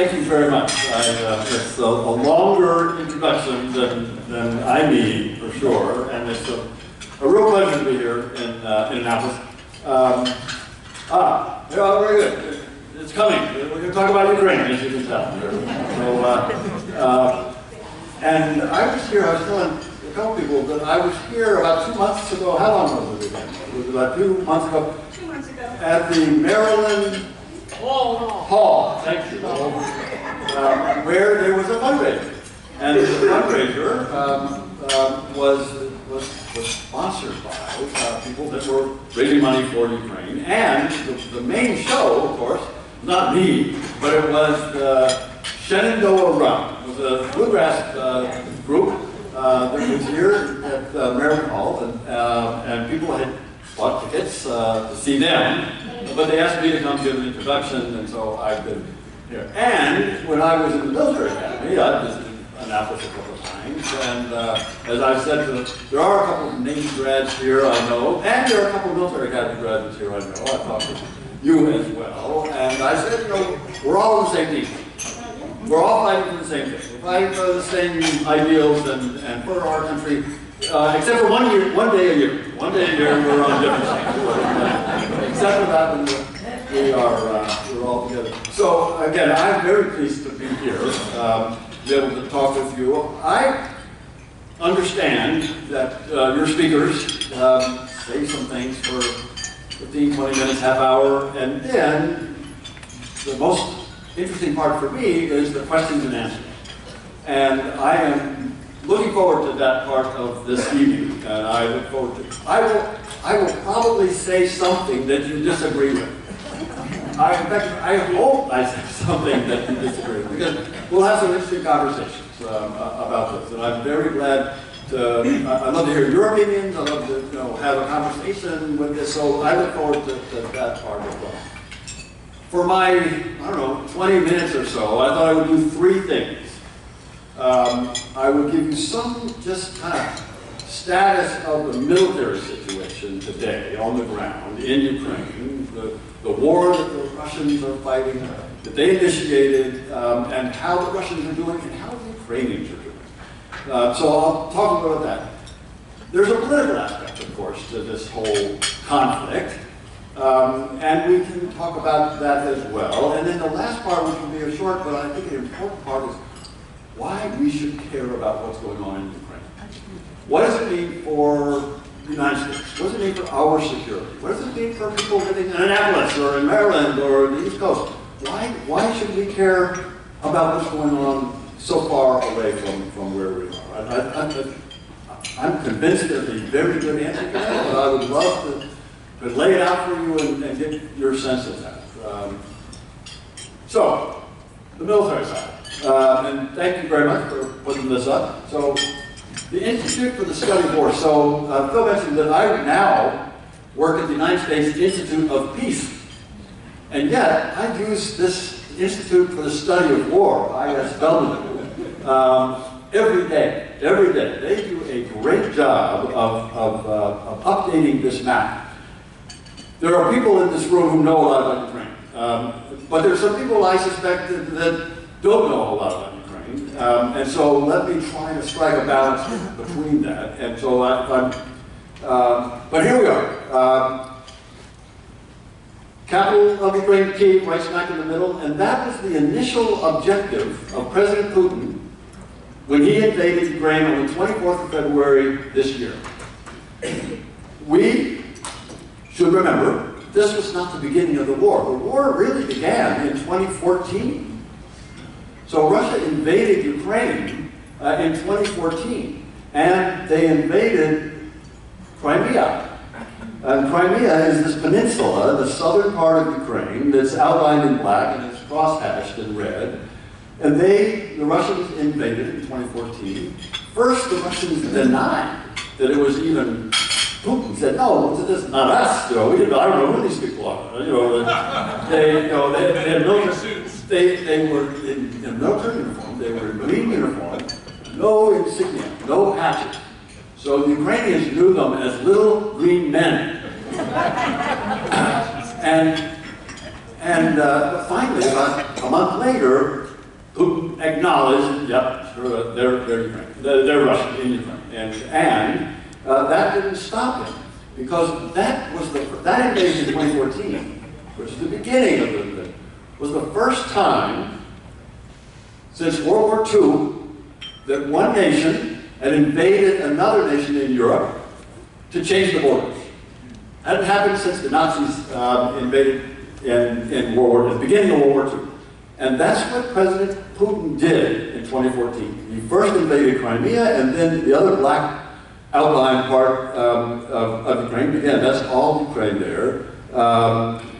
thank you very much. It's a longer introduction than I need, for sure, and it's a real pleasure to be here in Annapolis. Yeah, very good. It's coming. We're going to talk about Ukraine, as you can tell. And I was here, I was telling a couple people that I was here about 2 months ago. How long was it again? It was about 2 months ago. 2 months ago. At the Maryland Hall, thank you, where there was a fundraiser. And the fundraiser was sponsored by people that were raising money for Ukraine. And the main show, of course, not me, but it was the Shenandoah Run. It was a bluegrass group that was here at Maryland Hall, and people had bought tickets to see them. But they asked me to come give an introduction, and so I've been here. And when I was in the military academy, I visited Annapolis a couple of times, and as I've said, there are a couple of Navy grads here I know, and there are a couple of military academy graduates here I know. I talked to you as well, and I said, you know, we're all on the same team. We're all fighting for the same thing. We're fighting for the same ideals and for our country, except for one day a year. One day a year, we're on different sides. Except for that, we're all together. So again, I'm very pleased to be here, be able to talk with you. I understand that your speakers say some things for 15, 20 minutes, half hour, and then the most interesting part for me is the questions and answers. And I am looking forward to that part of this evening, and I look forward to it. I will probably say something that you disagree with. In fact, I hope I say something that you disagree with, because we'll have some interesting conversations about this. And I'm very glad to, I'd love to hear your opinions. I'd love to have a conversation with this. So I look forward to that part as well. For my, 20 minutes or so, I thought I would do 3 things. I would give you some just kind of status of the military situation today on the ground in Ukraine, the war that the Russians are fighting, that they initiated, and how the Russians are doing and how the Ukrainians are doing. So I'll talk about that. There's a political aspect, of course, to this whole conflict. And we can talk about that as well. And then the last part, which will be a short, but I think an important part, is why we should care about what's going on in Ukraine. What does it mean for the United States? What does it mean for our security? What does it mean for people living in Annapolis or in Maryland or the East Coast? Why should we care about what's going on so far away from where we are? I'm convinced there's a very good answer to that, but I would love to lay it out for you and get your sense of that. So, the military side. And thank you very much for putting this up. So, the Institute for the Study of War. So, Phil mentioned that I now work at the United States Institute of Peace. And yet, I use this Institute for the Study of War, ISW, every day. Every day. They do a great job of updating this map. There are people in this room who know a lot about Ukraine. But there's some people I suspect that don't know a lot about Ukraine. And so let me try to strike a balance between that. And so but here we are. Capital of Ukraine, Kyiv, right smack in the middle. And that was the initial objective of President Putin when he invaded Ukraine on the 24th of February this year. We should remember, this was not the beginning of the war. The war really began in 2014. So Russia invaded Ukraine in 2014, and they invaded Crimea. And Crimea is this peninsula, the southern part of Ukraine, that's outlined in black and it's cross-hatched in red. And the Russians invaded in 2014. First, the Russians denied that it was even Putin. Said, no, this is not us. I don't know who these people are. They had military, they were in military uniform. They were in green uniform, no insignia, no patches. So the Ukrainians knew them as little green men. And finally, about a month later, Putin acknowledged, yep, they're Ukraine. They're Russian in Ukraine. And that didn't stop him, because that invasion in 2014, which is the beginning of the was the first time since World War II that one nation had invaded another nation in Europe to change the borders. Hadn't happened since the Nazis invaded in the beginning of World War II. And that's what President Putin did in 2014. He first invaded Crimea, and then the other black outlying part of Ukraine, again, that's all Ukraine there,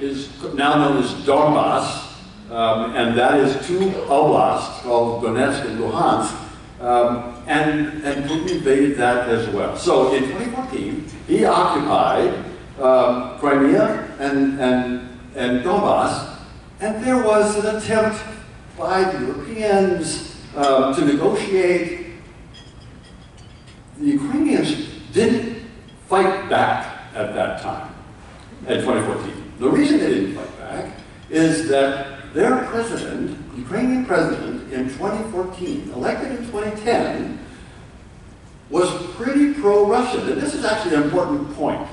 is now known as Donbass, and that is two oblasts called Donetsk and Luhansk, and Putin invaded that as well. So in 2014, he occupied Crimea and Donbass, and there was an attempt by the Europeans to negotiate. The Ukrainians didn't fight back at that time, in 2014. The reason they didn't fight back is that their president, Ukrainian president in 2014, elected in 2010, was pretty pro-Russian. And this is actually an important point.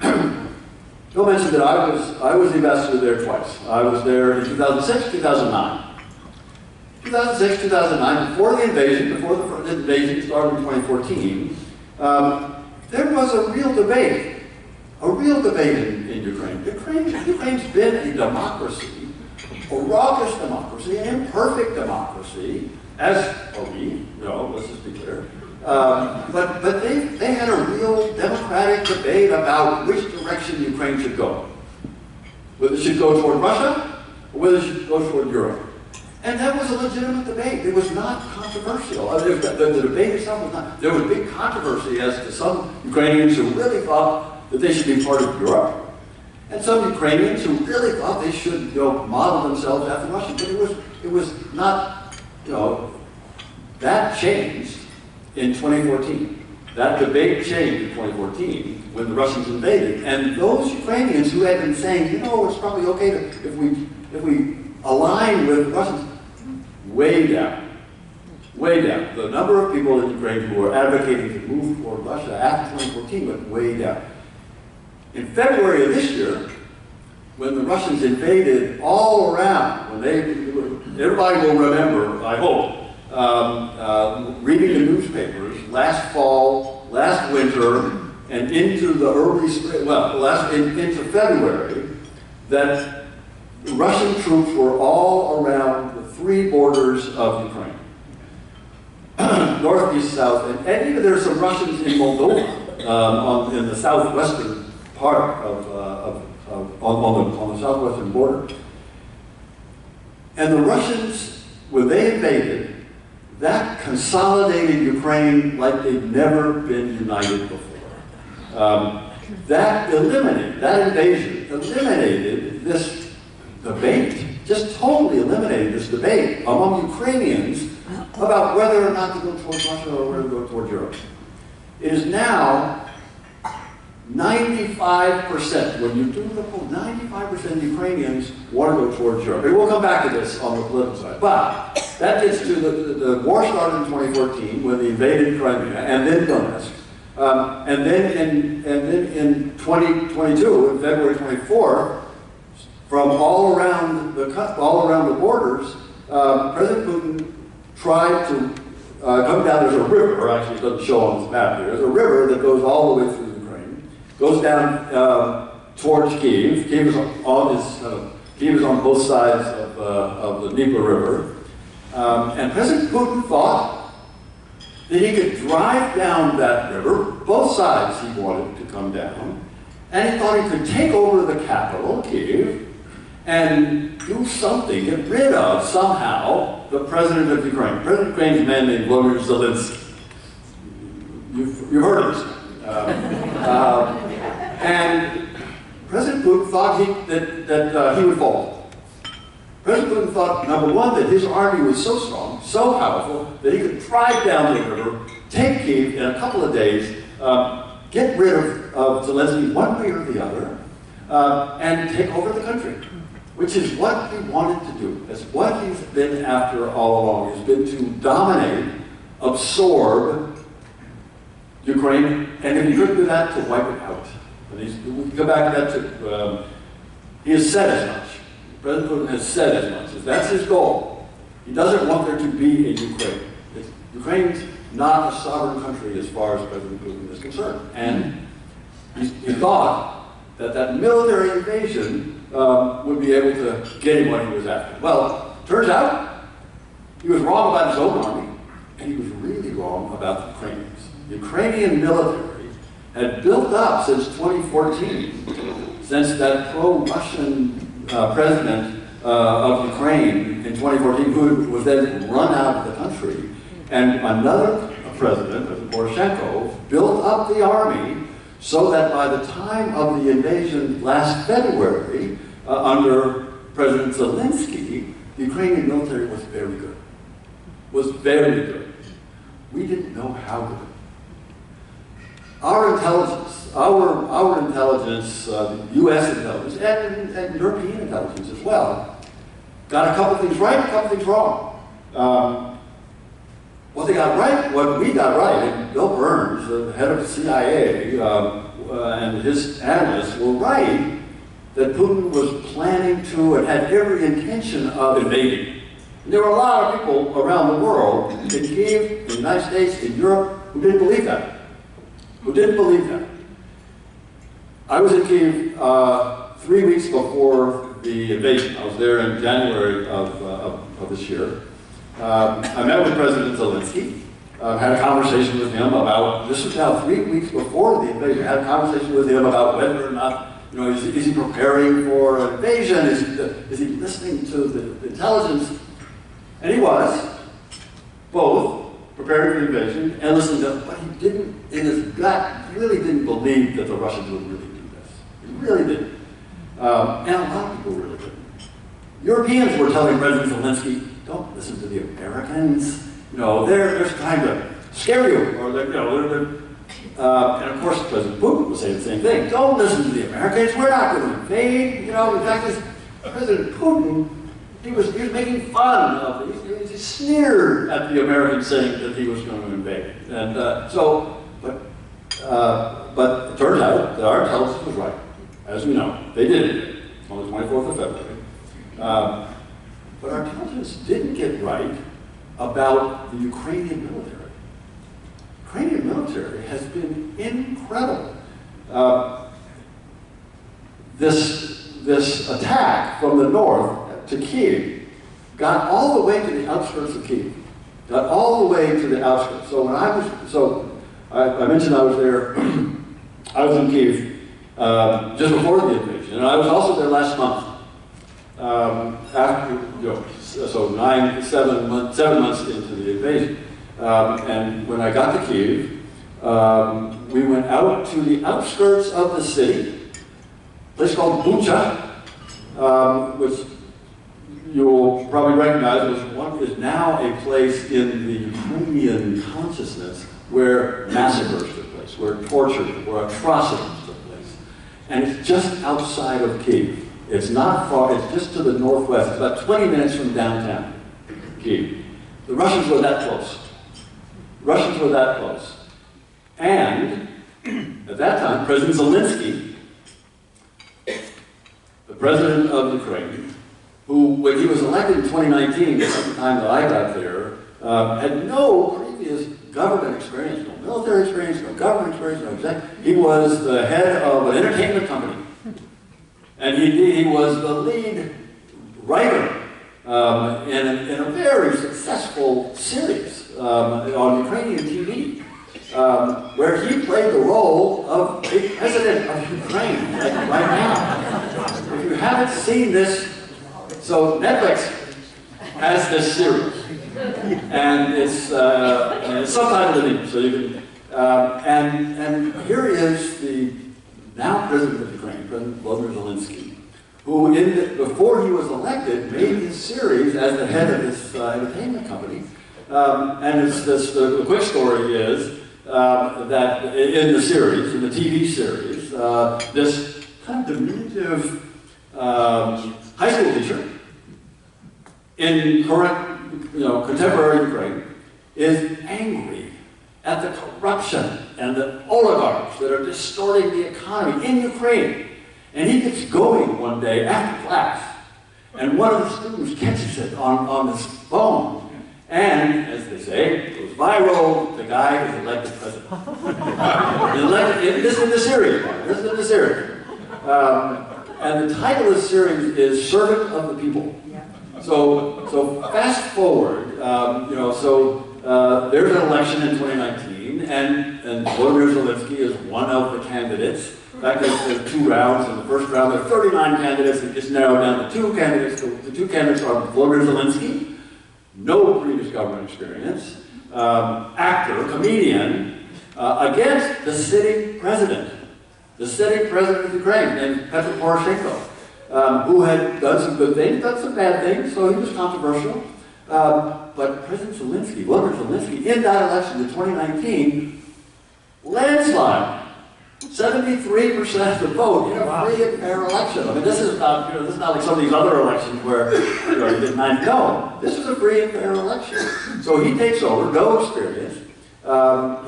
Bill mentioned that I was the ambassador there twice. I was there in 2006, 2009. 2006, 2009, before the invasion started in 2014, there was a real debate in Ukraine. Ukraine's been a democracy, a raucous democracy, an imperfect democracy, as are we, let's just be clear. But they had a real democratic debate about which direction Ukraine should go. Whether it should go toward Russia, or whether it should go toward Europe. And that was a legitimate debate. It was not controversial. The debate itself was not. There was big controversy as to some Ukrainians who really thought that they should be part of Europe, and some Ukrainians who really thought they should model themselves after Russia. But it was not, that changed in 2014. That debate changed in 2014 when the Russians invaded. And those Ukrainians who had been saying, it's probably okay if we align with Russians, way down. Way down. The number of people in Ukraine who were advocating to move toward Russia after 2014 went way down. In February of this year, when the Russians invaded all around, everybody will remember, I hope, reading the newspapers last fall, last winter, and into the early spring, into February, that Russian troops were all around the three borders of Ukraine. North, east, south, and even there's some Russians in Moldova, in the southwestern part on the southwestern border. And the Russians, when they invaded, that consolidated Ukraine like they'd never been united before. That invasion eliminated this debate, just totally eliminated this debate among Ukrainians about whether or not to go towards Russia or whether to go towards Europe. It is now 95%, when you do the poll, 95% of Ukrainians want to go towards Europe. And we'll come back to this on the political side. But that gets to the war started in 2014 when they invaded Crimea, and then Donetsk. And then in 2022, in February 24th, from all around the borders, President Putin tried to come down. There's a river, actually it doesn't show on this map here. There's a river that goes all the way through Ukraine, goes down towards Kyiv. Kyiv is on both sides of the Dnieper River. And President Putin thought that he could drive down that river, both sides he wanted to come down, and he thought he could take over the capital, Kyiv, and do something, get rid of, somehow, the president of Ukraine. President of Ukraine is a man named Vladimir Zelensky. You've heard of this. And President Putin thought that he would fall. President Putin thought, number one, that his army was so strong, so powerful, that he could drive down the river, take Kyiv in a couple of days, get rid of Zelensky one way or the other, and take over the country. which is what he wanted to do. It's what he's been after all along. He's been to dominate, absorb Ukraine, and if he couldn't do that, to wipe it out. And we can go back to that too. He has said as much. President Putin has said as much. That's his goal. He doesn't want there to be a Ukraine. Ukraine's not a sovereign country as far as President Putin is concerned. And he thought that that military invasion would be able to get him what he was after. Well, turns out he was wrong about his own army, and he was really wrong about the Ukrainians. The Ukrainian military had built up since 2014, since that pro-Russian president of Ukraine in 2014, who was then run out of the country, and another president, Poroshenko, built up the army so that by the time of the invasion last February, under President Zelensky, the Ukrainian military was very good. Was very good. We didn't know how good. Our intelligence, our intelligence, U.S. intelligence, and European intelligence as well, got a couple things right, a couple things wrong. What they got right, what we got right, and Bill Burns, the head of the CIA, and his analysts were right that Putin was planning to and had every intention of invading. And there were a lot of people around the world, in Kiev, in the United States, in Europe, who didn't believe that. Who didn't believe that. I was in Kiev 3 weeks before the invasion. I was there in January of this year. I met with President Zelensky, had a conversation with him about, this was now 3 weeks before the invasion, had a conversation with him about whether or not, is he preparing for an invasion? Is he listening to the intelligence? And he was, both preparing for the invasion and listening to, but he didn't, in his gut, he really didn't believe that the Russians would really do this. He really didn't. And a lot of people really didn't. Europeans were telling President Zelensky, don't listen to the Americans. They're trying to scare you. Or and of course, President Putin was saying the same thing. Don't listen to the Americans. We're not going to invade. In fact, President Putin, he was making fun of it. He sneered at the Americans, saying that he was going to invade. And but it turns out that our intelligence was right, as we know. They did it on the 24th of February. But our intelligence didn't get right about the Ukrainian military. The Ukrainian military has been incredible. This attack from the north to Kiev got all the way to the outskirts of Kiev. Got all the way to the outskirts. So when I mentioned I was there, I was in Kiev just before the invasion, and I was also there last month. After, so 7 months into the invasion. And when I got to Kiev, we went out to the outskirts of the city, a place called Bucha, which you'll probably recognize is now a place in the Ukrainian consciousness where massacres took place, where torture, where atrocities took place. And it's just outside of Kiev. It's not far, it's just to the northwest. It's about 20 minutes from downtown Kiev. The Russians were that close. The Russians were that close. And at that time, President Zelensky, the president of Ukraine, who, when he was elected in 2019, the second time that I got there, had no previous government experience, no military experience, no government experience, no executive. He was the head of an entertainment company. And he was the lead writer in a very successful series on Ukrainian TV, where he played the role of the president of Ukraine right now. If you haven't seen this, so Netflix has this series, and it's subtitled in English, so you can. And here is the now president of Ukraine, President Vladimir Zelensky, who, before he was elected, made his series as the head of this entertainment company. And the quick story is that in the series, in the TV series, this kind of diminutive high school teacher in current, contemporary Ukraine is angry at the corruption and the oligarchs that are distorting the economy in Ukraine. And he gets going one day after class, and one of the students catches it on his phone. And, as they say, it goes viral, the guy is elected president. This is the series part. This is the series. And the title of the series is Servant of the People. So fast forward, there's an election in 2019, and Volodymyr Zelensky is one of the candidates. In fact, there's 2 rounds. In the first round, there are 39 candidates. They just narrowed down to 2 candidates. The 2 candidates are Volodymyr Zelensky, no previous government experience, actor, comedian, against the sitting president of Ukraine, named Petro Poroshenko, who had done some good things, done some bad things, so he was controversial. But President Zelensky, Volodymyr Zelensky, in that election in 2019, landslide. 73% of the vote in a free and fair election. I mean, this is not, this is not like some of these other elections where you get 90. No, this is a free and fair election. So he takes over, no experience.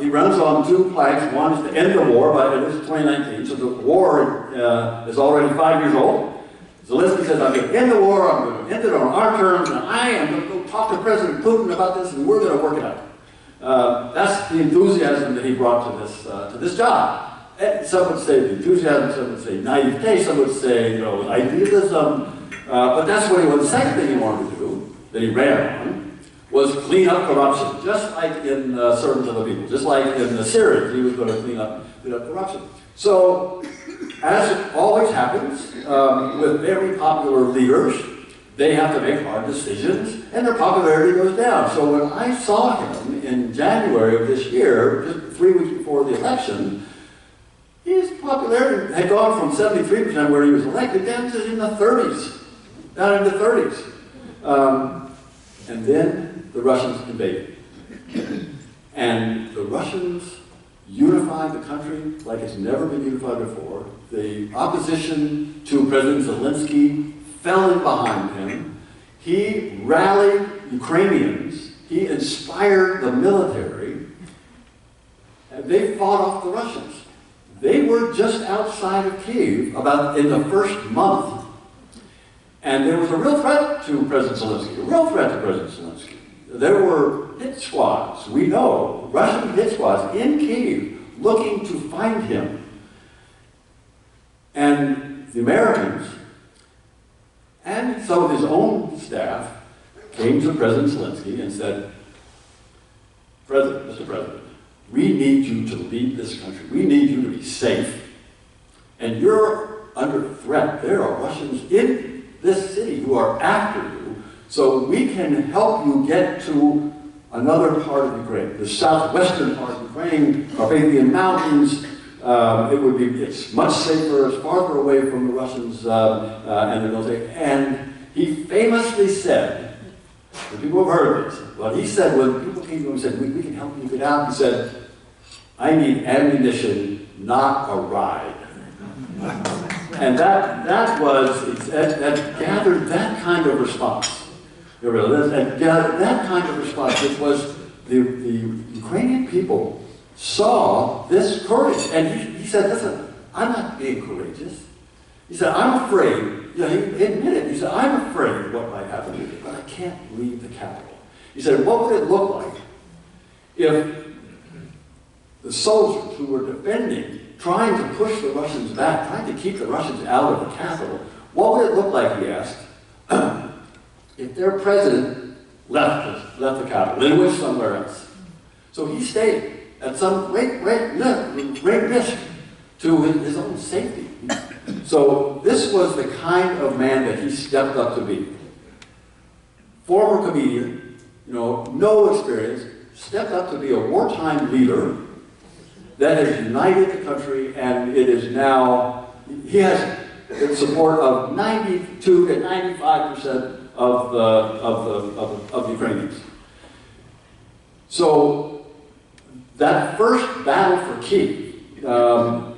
He runs on 2 planks. One is to end the war, but it was 2019, so the war is already 5 years old. Zelensky says, I'm going to end the war, I'm going to end it on our terms, and I am going to go talk to President Putin about this, and we're going to work it out. That's the enthusiasm that he brought to this job. And some would say enthusiasm, some would say naivete, some would say, idealism. But that's what he wanted. The second thing he wanted to do, that he ran on, was clean up corruption, just like in Servants of the People, just like in the series, he was going to clean up corruption. So, as it always happens with very popular leaders, they have to make hard decisions, and their popularity goes down. So when I saw him in January of this year, just 3 weeks before the election, his popularity had gone from 73% where he was elected down to in the 30s, down in the 30s. And then the Russians invaded. And the Russians unified the country like it's never been unified before. The opposition to President Zelensky fell in behind him. He rallied Ukrainians. He inspired the military. And they fought off the Russians. They were just outside of Kyiv in the first month. And there was a real threat to President Zelensky, There were hit squads, we know, Russian hit squads in Kyiv looking to find him. And the Americans and some of his own staff came to President Zelensky and said, Mr. President, we need you to lead this country. We need you to be safe. And you're under threat. There are Russians in this city who are after you. So we can help you get to another part of Ukraine, the southwestern part of Ukraine, Carpathian Mountains. It's much safer, it's farther away from the Russians and the military. And he famously said, and people have heard of this, but he said when people came to him and said, we can help you get out, he said, I need ammunition, not a ride. And that gathered that kind of response. That gathered that kind of response. It was the Ukrainian people saw this courage. And he said, listen, I'm not being courageous. He said, I'm afraid. He admitted, he said, I'm afraid of what might happen to me, but I can't leave the capital. He said, what would it look like if the soldiers who were defending, trying to push the Russians back, trying to keep the Russians out of the capital, what would it look like, he asked, if their president left the capital, then went somewhere else? So he stayed at some great risk to his own safety. So this was the kind of man that he stepped up to be. Former comedian, no experience, stepped up to be a wartime leader that has united the country, and it is now, he has the support of 92 to 95% of the Ukrainians. So that first battle for Kyiv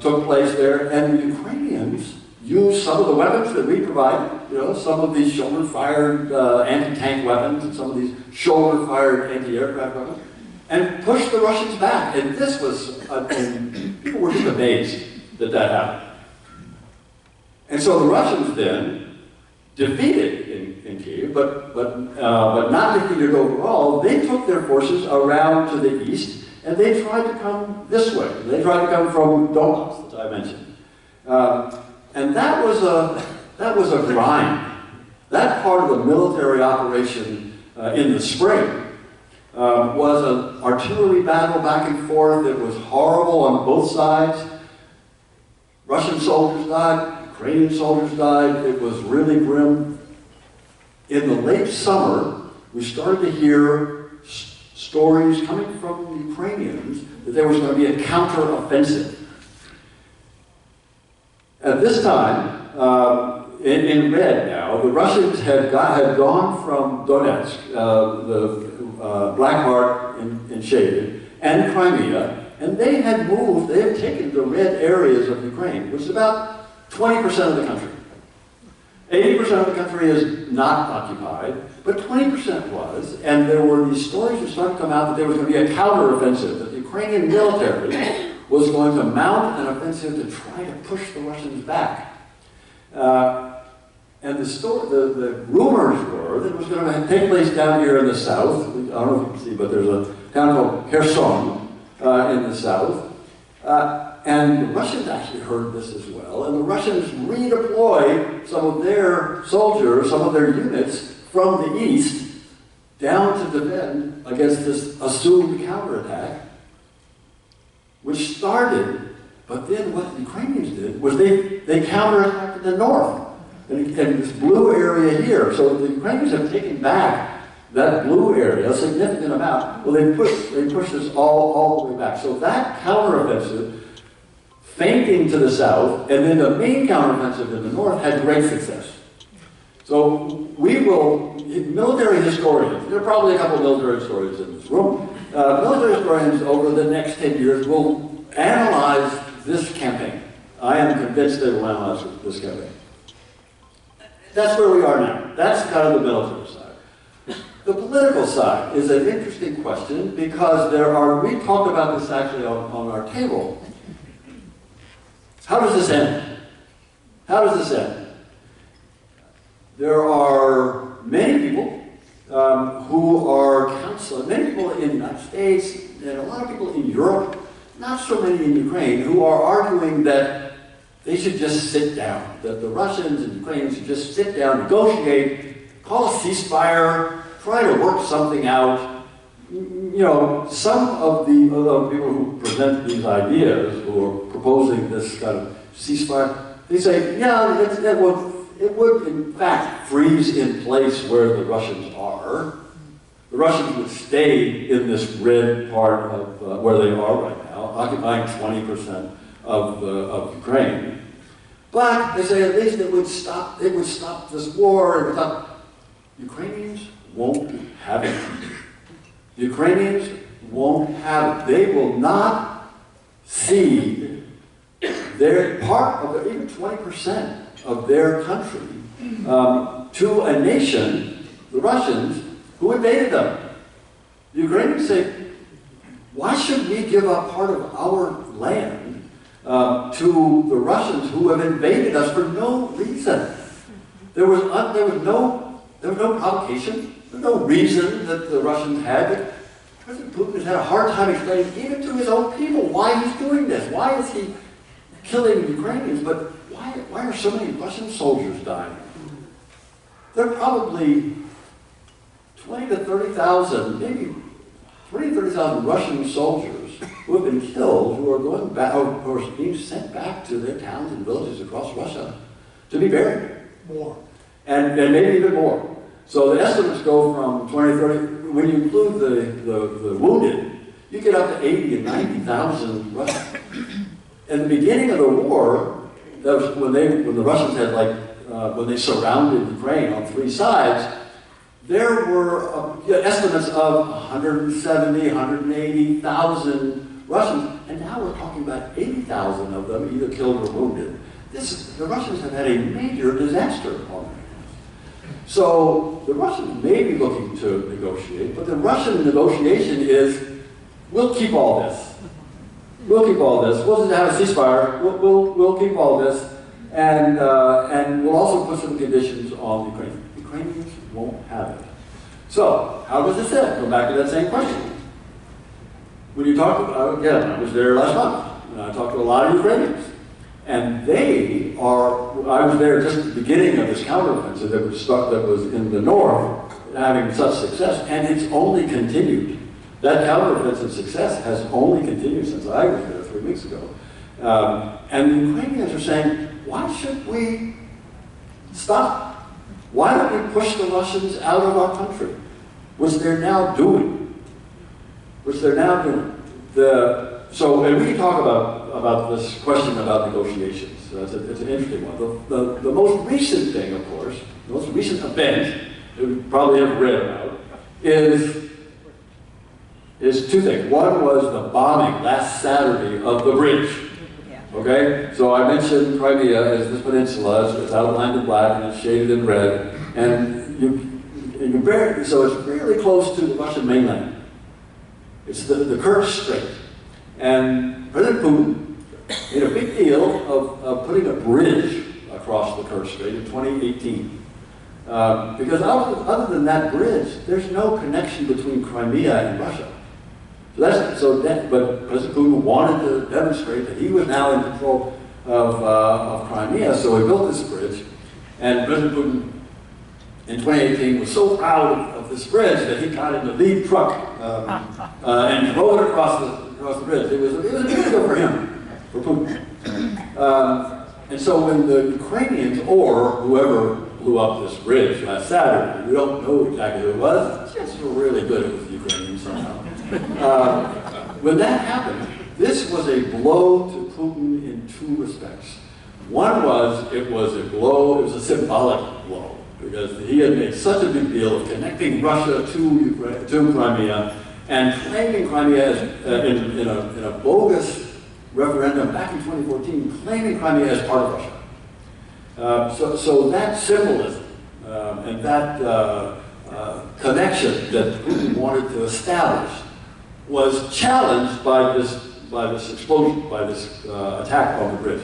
took place there, and the Ukrainians use some of the weapons that we provided, you know, some of these shoulder-fired anti-tank weapons and some of these shoulder-fired anti-aircraft weapons, and push the Russians back. And this was, and people were just amazed that that happened. And so the Russians then, defeated in Kiev, but not defeated overall, they took their forces around to the east, and they tried to come this way. They tried to come from Donbass, that I mentioned. And that was a grind. That part of the military operation in the spring was an artillery battle back and forth. It was horrible on both sides. Russian soldiers died, Ukrainian soldiers died. It was really grim. In the late summer, we started to hear stories coming from the Ukrainians that there was going to be a counter-offensive. At this time, in red now, the Russians had gone from Donetsk, the black part in shaded, and Crimea, and they had taken the red areas of Ukraine, which is about 20% of the country. 80% of the country is not occupied, but 20% was, and there were these stories that started to come out that there was going to be a counteroffensive, that the Ukrainian military was going to mount an offensive to try to push the Russians back. And the rumors were that it was going to take place down here in the south. I don't know if you can see, but there's a town called Kherson in the south. And the Russians actually heard this as well, and the Russians redeployed some of their soldiers, some of their units from the east down to defend against this assumed counterattack, which started, but then what the Ukrainians did was they counterattacked in the north, and this blue area here. So the Ukrainians have taken back that blue area, a significant amount. Well, they pushed this all the way back. So that counteroffensive, feinting to the south, and then the main counteroffensive in the north had great success. So we will, military historians, there are probably a couple of military historians in this room, military historians over the next 10 years will analyze this campaign. I am convinced they will analyze this campaign. That's where we are now. That's kind of the military side. The political side is an interesting question because we talked about this actually on our table. How does this end? How does this end? There are many people who are counseling, many people in the United States, and a lot of people in Europe, not so many in Ukraine, who are arguing that they should just sit down, that the Russians and Ukrainians should just sit down, negotiate, call a ceasefire, try to work something out. You know, some of the people who present these ideas, who are proposing this kind of ceasefire, they say, yeah, it would in fact freeze in place where the Russians are. The Russians would stay in this red part of where they are right now, occupying 20% of Ukraine. But they say at least it would stop this war. Ukrainians won't have it. The Ukrainians won't have it. They will not cede their part of even 20% of their country to a nation, the Russians, who invaded them. The Ukrainians say, why should we give up part of our land to the Russians who have invaded us for no reason? There was no provocation. There's no reason that the Russians had. President Putin has had a hard time explaining, even to his own people, why he's doing this. Why is he killing Ukrainians? But why are so many Russian soldiers dying? There are probably 20 to 30,000, maybe 20 to 30,000 Russian soldiers who have been killed, who are going back, or being sent back to their towns and villages across Russia to be buried. More. And maybe even more. So the estimates go from 20, 30, when you include the wounded, you get up to 80 and 90,000 Russians. In the beginning of the war, that was when the Russians had when they surrounded Ukraine on three sides, there were estimates of 170, 180,000 Russians, and now we're talking about 80,000 of them either killed or wounded. the Russians have had a major disaster on their hands. So the Russians may be looking to negotiate, but the Russian negotiation is, we'll keep all this. We'll keep all this. We'll just have a ceasefire. We'll keep all this, and we'll also put some conditions on the Ukrainians. The Ukrainians won't have it. So how does this end? Go back to that same question. When you talk about, again, I was there last month, and I talked to a lot of Ukrainians, and they are. I was there just at the beginning of this counteroffensive that was in the north, having such success, and it's only continued. That counteroffensive success has only continued since I was there 3 weeks ago. And the Ukrainians are saying, why should we stop? Why don't we push the Russians out of our country? Which they're now doing. So, and we can talk about this question about negotiations. It's an interesting one. The most recent thing, of course, the most recent event that we probably have read about is two things. One was the bombing last Saturday of the bridge. Okay? So I mentioned Crimea as this peninsula. It's outlined in black and it's shaded in red. And you compare it, so it's really close to the Russian mainland. It's the Kerch Strait. And President Putin made a big deal of putting a bridge across the Kerch Strait in 2018. Because other than that bridge, there's no connection between Crimea and Russia. But President Putin wanted to demonstrate that he was now in control of Crimea, so he built this bridge. And President Putin in 2018 was so proud of this bridge that he got in the lead truck and drove it across the bridge. It was a big deal for him, for Putin. And so when the Ukrainians, or whoever blew up this bridge last Saturday, we don't know exactly who it was, the chances were really good it was the Ukrainians somehow. When that happened, this was a blow to Putin in two respects. One was, it was a symbolic blow, because he had made such a big deal of connecting Russia to Crimea and claiming Crimea as, in a bogus referendum back in 2014, claiming Crimea as part of Russia. So that symbolism and that connection that Putin wanted to establish was challenged by this explosion, by this attack on the bridge.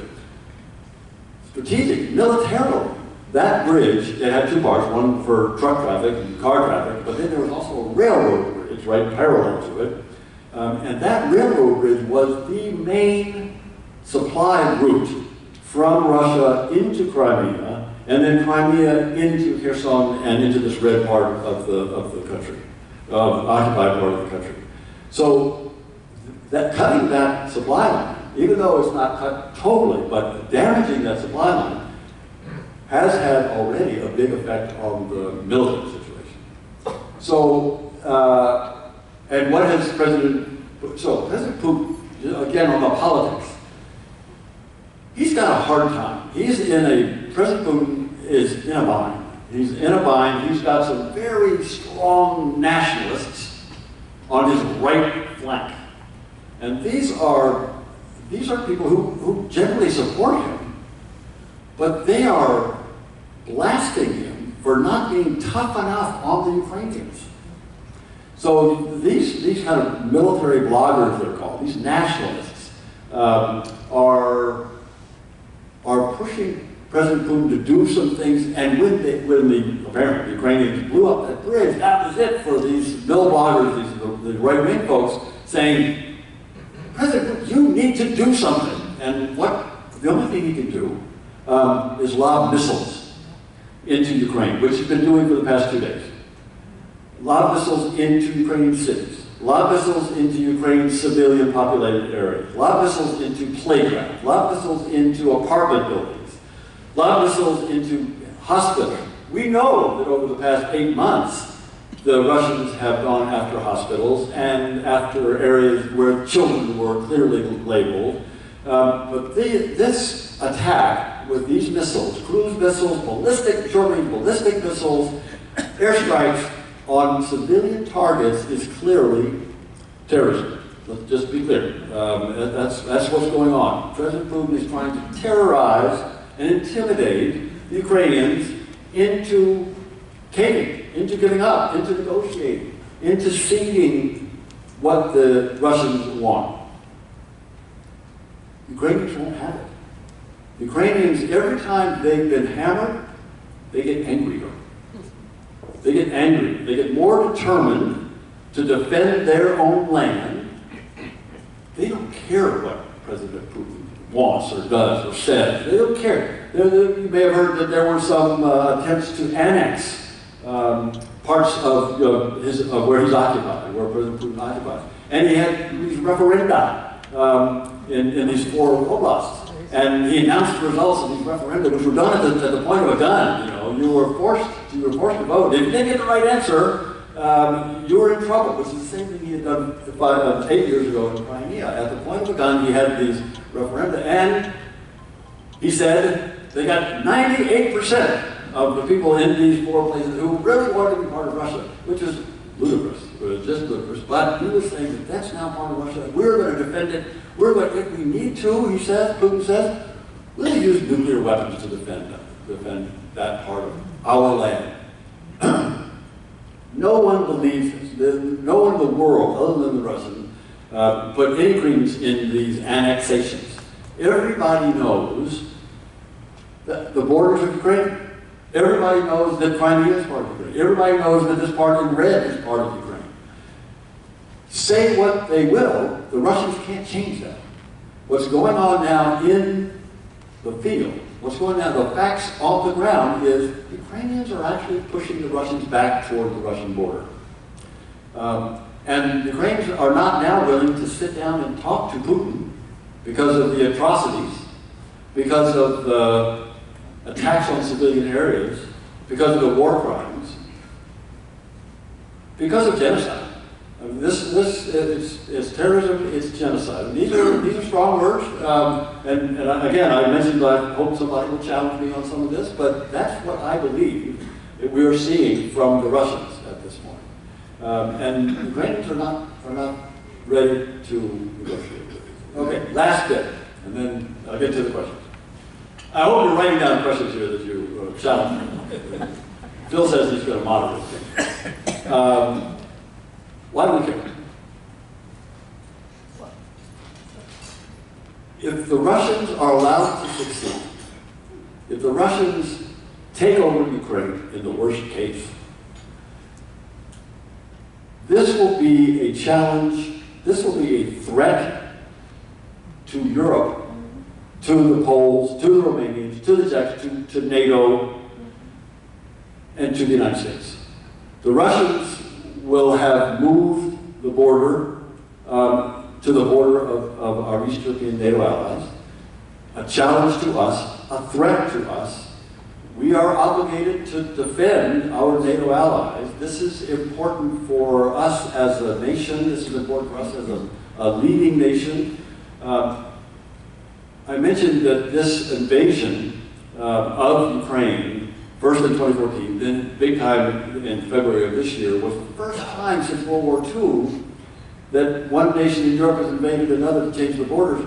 Strategic, militarily, that bridge, it had two parts, one for truck traffic and car traffic, but then there was also a railroad bridge right parallel to it. And that railroad bridge was the main supply route from Russia into Crimea, and then Crimea into Kherson and into this red part of the country, occupied part of the country. So cutting that supply line, even though it's not cut totally, but damaging that supply line, has had already a big effect on the military situation. So, and what has President Putin, again on the politics, he's got a hard time. President Putin is in a bind. He's in a bind. He's got some very strong nationalists on his right flank. And these are people who generally support him, but they are blasting him for not being tough enough on the Ukrainians. So these kind of military bloggers, they're called, these nationalists, are pushing President Putin to do some things, and when the apparently Ukrainians blew up that bridge, that was it for these mill bloggers, the right-wing folks, saying, President Putin, you need to do something. And the only thing he can do is lob missiles into Ukraine, which he's been doing for the past 2 days. Lob missiles into Ukrainian cities. Lob missiles into Ukraine's civilian populated areas. Lob missiles into playgrounds. Lob missiles into apartment buildings. Lob missiles into hospitals. We know that over the past 8 months, the Russians have gone after hospitals and after areas where children were clearly labeled. But this attack with these missiles, cruise missiles, short-range ballistic missiles, airstrikes on civilian targets is clearly terrorism. Let's just be clear. That's what's going on. President Putin is trying to terrorize and intimidate the Ukrainians into caving, into giving up, into negotiating, into ceding what the Russians want. Ukrainians won't have it. Ukrainians, every time they've been hammered, they get angrier. They get angry. They get more determined to defend their own land. They don't care what President Putin wants or does or says. They don't care. You may have heard that there were some attempts to annex parts of where he's occupied, where President Putin occupies. And he had these referenda in these 4 oblasts. And he announced the results of these referenda, which were done at the point of a gun. You know, you were forced to vote. If you didn't get the right answer, you were in trouble, which is the same thing he had done 8 years ago in Crimea. At the point of a gun, he had these referenda, and he said they got 98% of the people in these 4 places who really wanted to be part of Russia, which is ludicrous. It was just ludicrous. But he was saying that that's now part of Russia. We're going to defend it. We're going to, if we need to, he says, Putin says, we'll use nuclear weapons to defend that part of our land. No one believes this. No one in the world, other than the Russians, put any credence in these annexations. Everybody knows that the borders of Ukraine. Everybody knows that Crimea is part of Ukraine. Everybody knows that this part in red is part of Ukraine. Say what they will, the Russians can't change that. What's going on now in the field, what's going on, the facts on the ground is Ukrainians are actually pushing the Russians back toward the Russian border. And the Ukrainians are not now willing to sit down and talk to Putin because of the atrocities, because of the attacks on civilian areas, because of the war crimes, because of genocide. I mean, this is terrorism, it's genocide. And these are strong words. And again, I mentioned I hope somebody will challenge me on some of this, but that's what I believe that we are seeing from the Russians at this point. And Ukrainians are not ready to negotiate. Okay, last bit, and then I'll get to the questions. I hope you're writing down questions here that you challenge me. Phil says he's going to moderate things. Why do we care? If the Russians are allowed to succeed, if the Russians take over Ukraine in the worst case, this will be a challenge, this will be a threat to Europe, to the Poles, to the Romanians, to the Czechs, to NATO, and to the United States. The Russians will have moved the border to the border of our East European NATO allies, a challenge to us, a threat to us. We are obligated to defend our NATO allies. This is important for us as a nation. This is important for us as a leading nation. I mentioned that this invasion of Ukraine, first in 2014, then big time in February of this year, was the first time since World War II that one nation in Europe has invaded another to change the borders.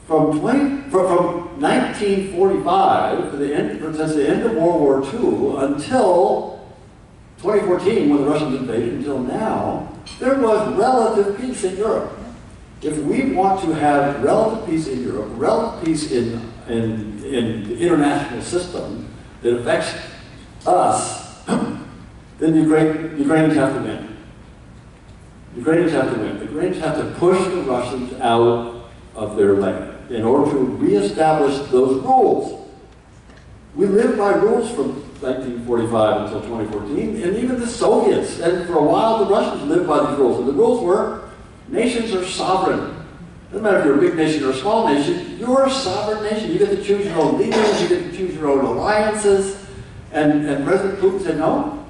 From 1945, since the end of World War II, until 2014, when the Russians invaded, until now, there was relative peace in Europe. If we want to have relative peace in Europe, relative peace in the international system that affects us, then the Ukrainians have to win. The Ukrainians have to win. The Ukrainians have to push the Russians out of their land in order to reestablish those rules. We lived by rules from 1945 until 2014, and even the Soviets, and for a while the Russians lived by these rules. And the rules were, nations are sovereign. Doesn't matter if you're a big nation or a small nation, you're a sovereign nation. You get to choose your own leaders, you get to choose your own alliances. And President Putin said, no.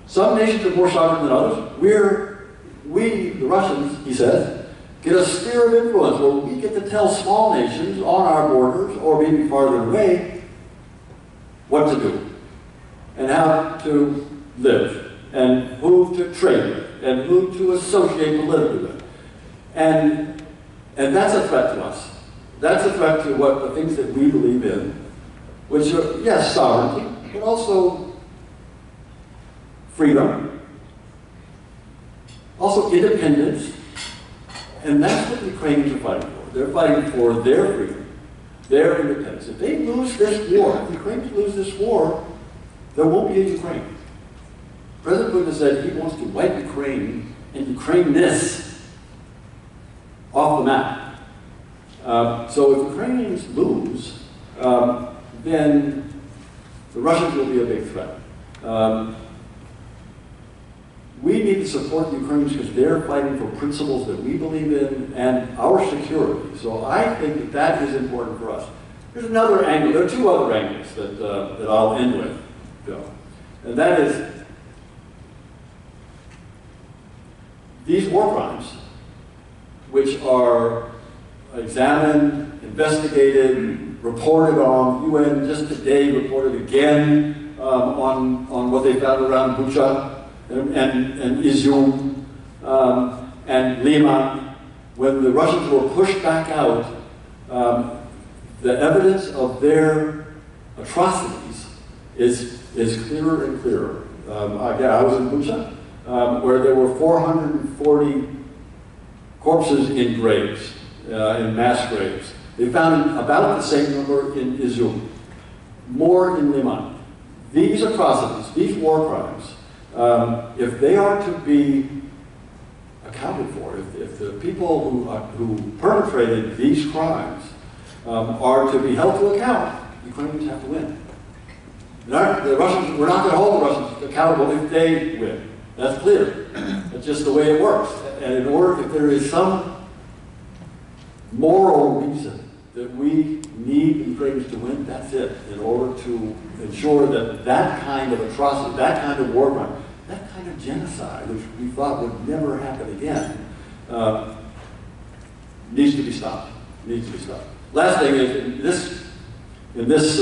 Some nations are more sovereign than others. We, the Russians, he says, get a sphere of influence where we get to tell small nations on our borders, or maybe farther away, what to do, and how to live, and who to trade with, and who to associate politically with. And that's a threat to us. That's a threat to what the things that we believe in, which are, yes, sovereignty, but also freedom, also independence. And that's what the Ukrainians are fighting for. They're fighting for their freedom, their independence. If they lose this war, if the Ukrainians lose this war, there won't be a Ukraine. President Putin said he wants to wipe Ukraine and Ukraine-ness off the map. So if Ukrainians lose, then the Russians will be a big threat. We need to support the Ukrainians because they're fighting for principles that we believe in and our security. So I think that that is important for us. There's another angle. There are two other angles that I'll end with, Bill. And that is these war crimes, which are examined, investigated, reported on. UN just today reported again on what they found around Bucha and Izium and Lima. When the Russians were pushed back out, the evidence of their atrocities is clearer and clearer. I was in Bucha, where there were 440 corpses in graves, in mass graves. They found about the same number in Izium, more in Liman. These atrocities, these war crimes, if they are to be accounted for, if the people who perpetrated these crimes are to be held to account, the Ukrainians have to win. The Russians, we're not going to hold the Russians accountable if they win. That's clear. That's just the way it works. And in order, if there is some moral reason that we need the Ukrainians to win, that's it. In order to ensure that that kind of atrocity, that kind of war crime, that kind of genocide, which we thought would never happen again, needs to be stopped. Needs to be stopped. Last thing is, in this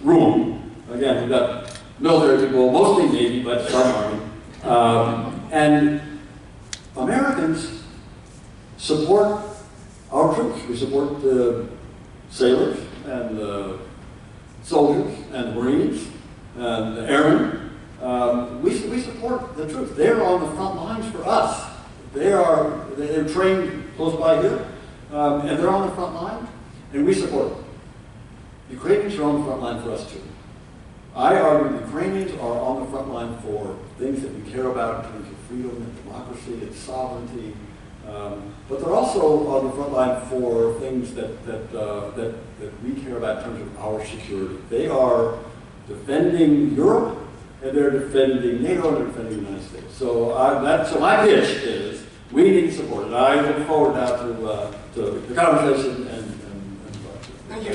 room, again, we've got military people, mostly Navy, but some Army. And Americans support our troops. We support the sailors and the soldiers and the Marines and the airmen. We support the troops. They're on the front lines for us. They're trained close by here, and they're on the front line, and we support them. The Ukrainians are on the front line for us too. I argue the Ukrainians are on the front line for things that we care about in terms of freedom and democracy and sovereignty, but they're also on the front line for things that we care about in terms of our security. They are defending Europe, and they're defending NATO, and they're defending the United States. So my pitch is we need support, and I look forward now to the conversation and Thank you.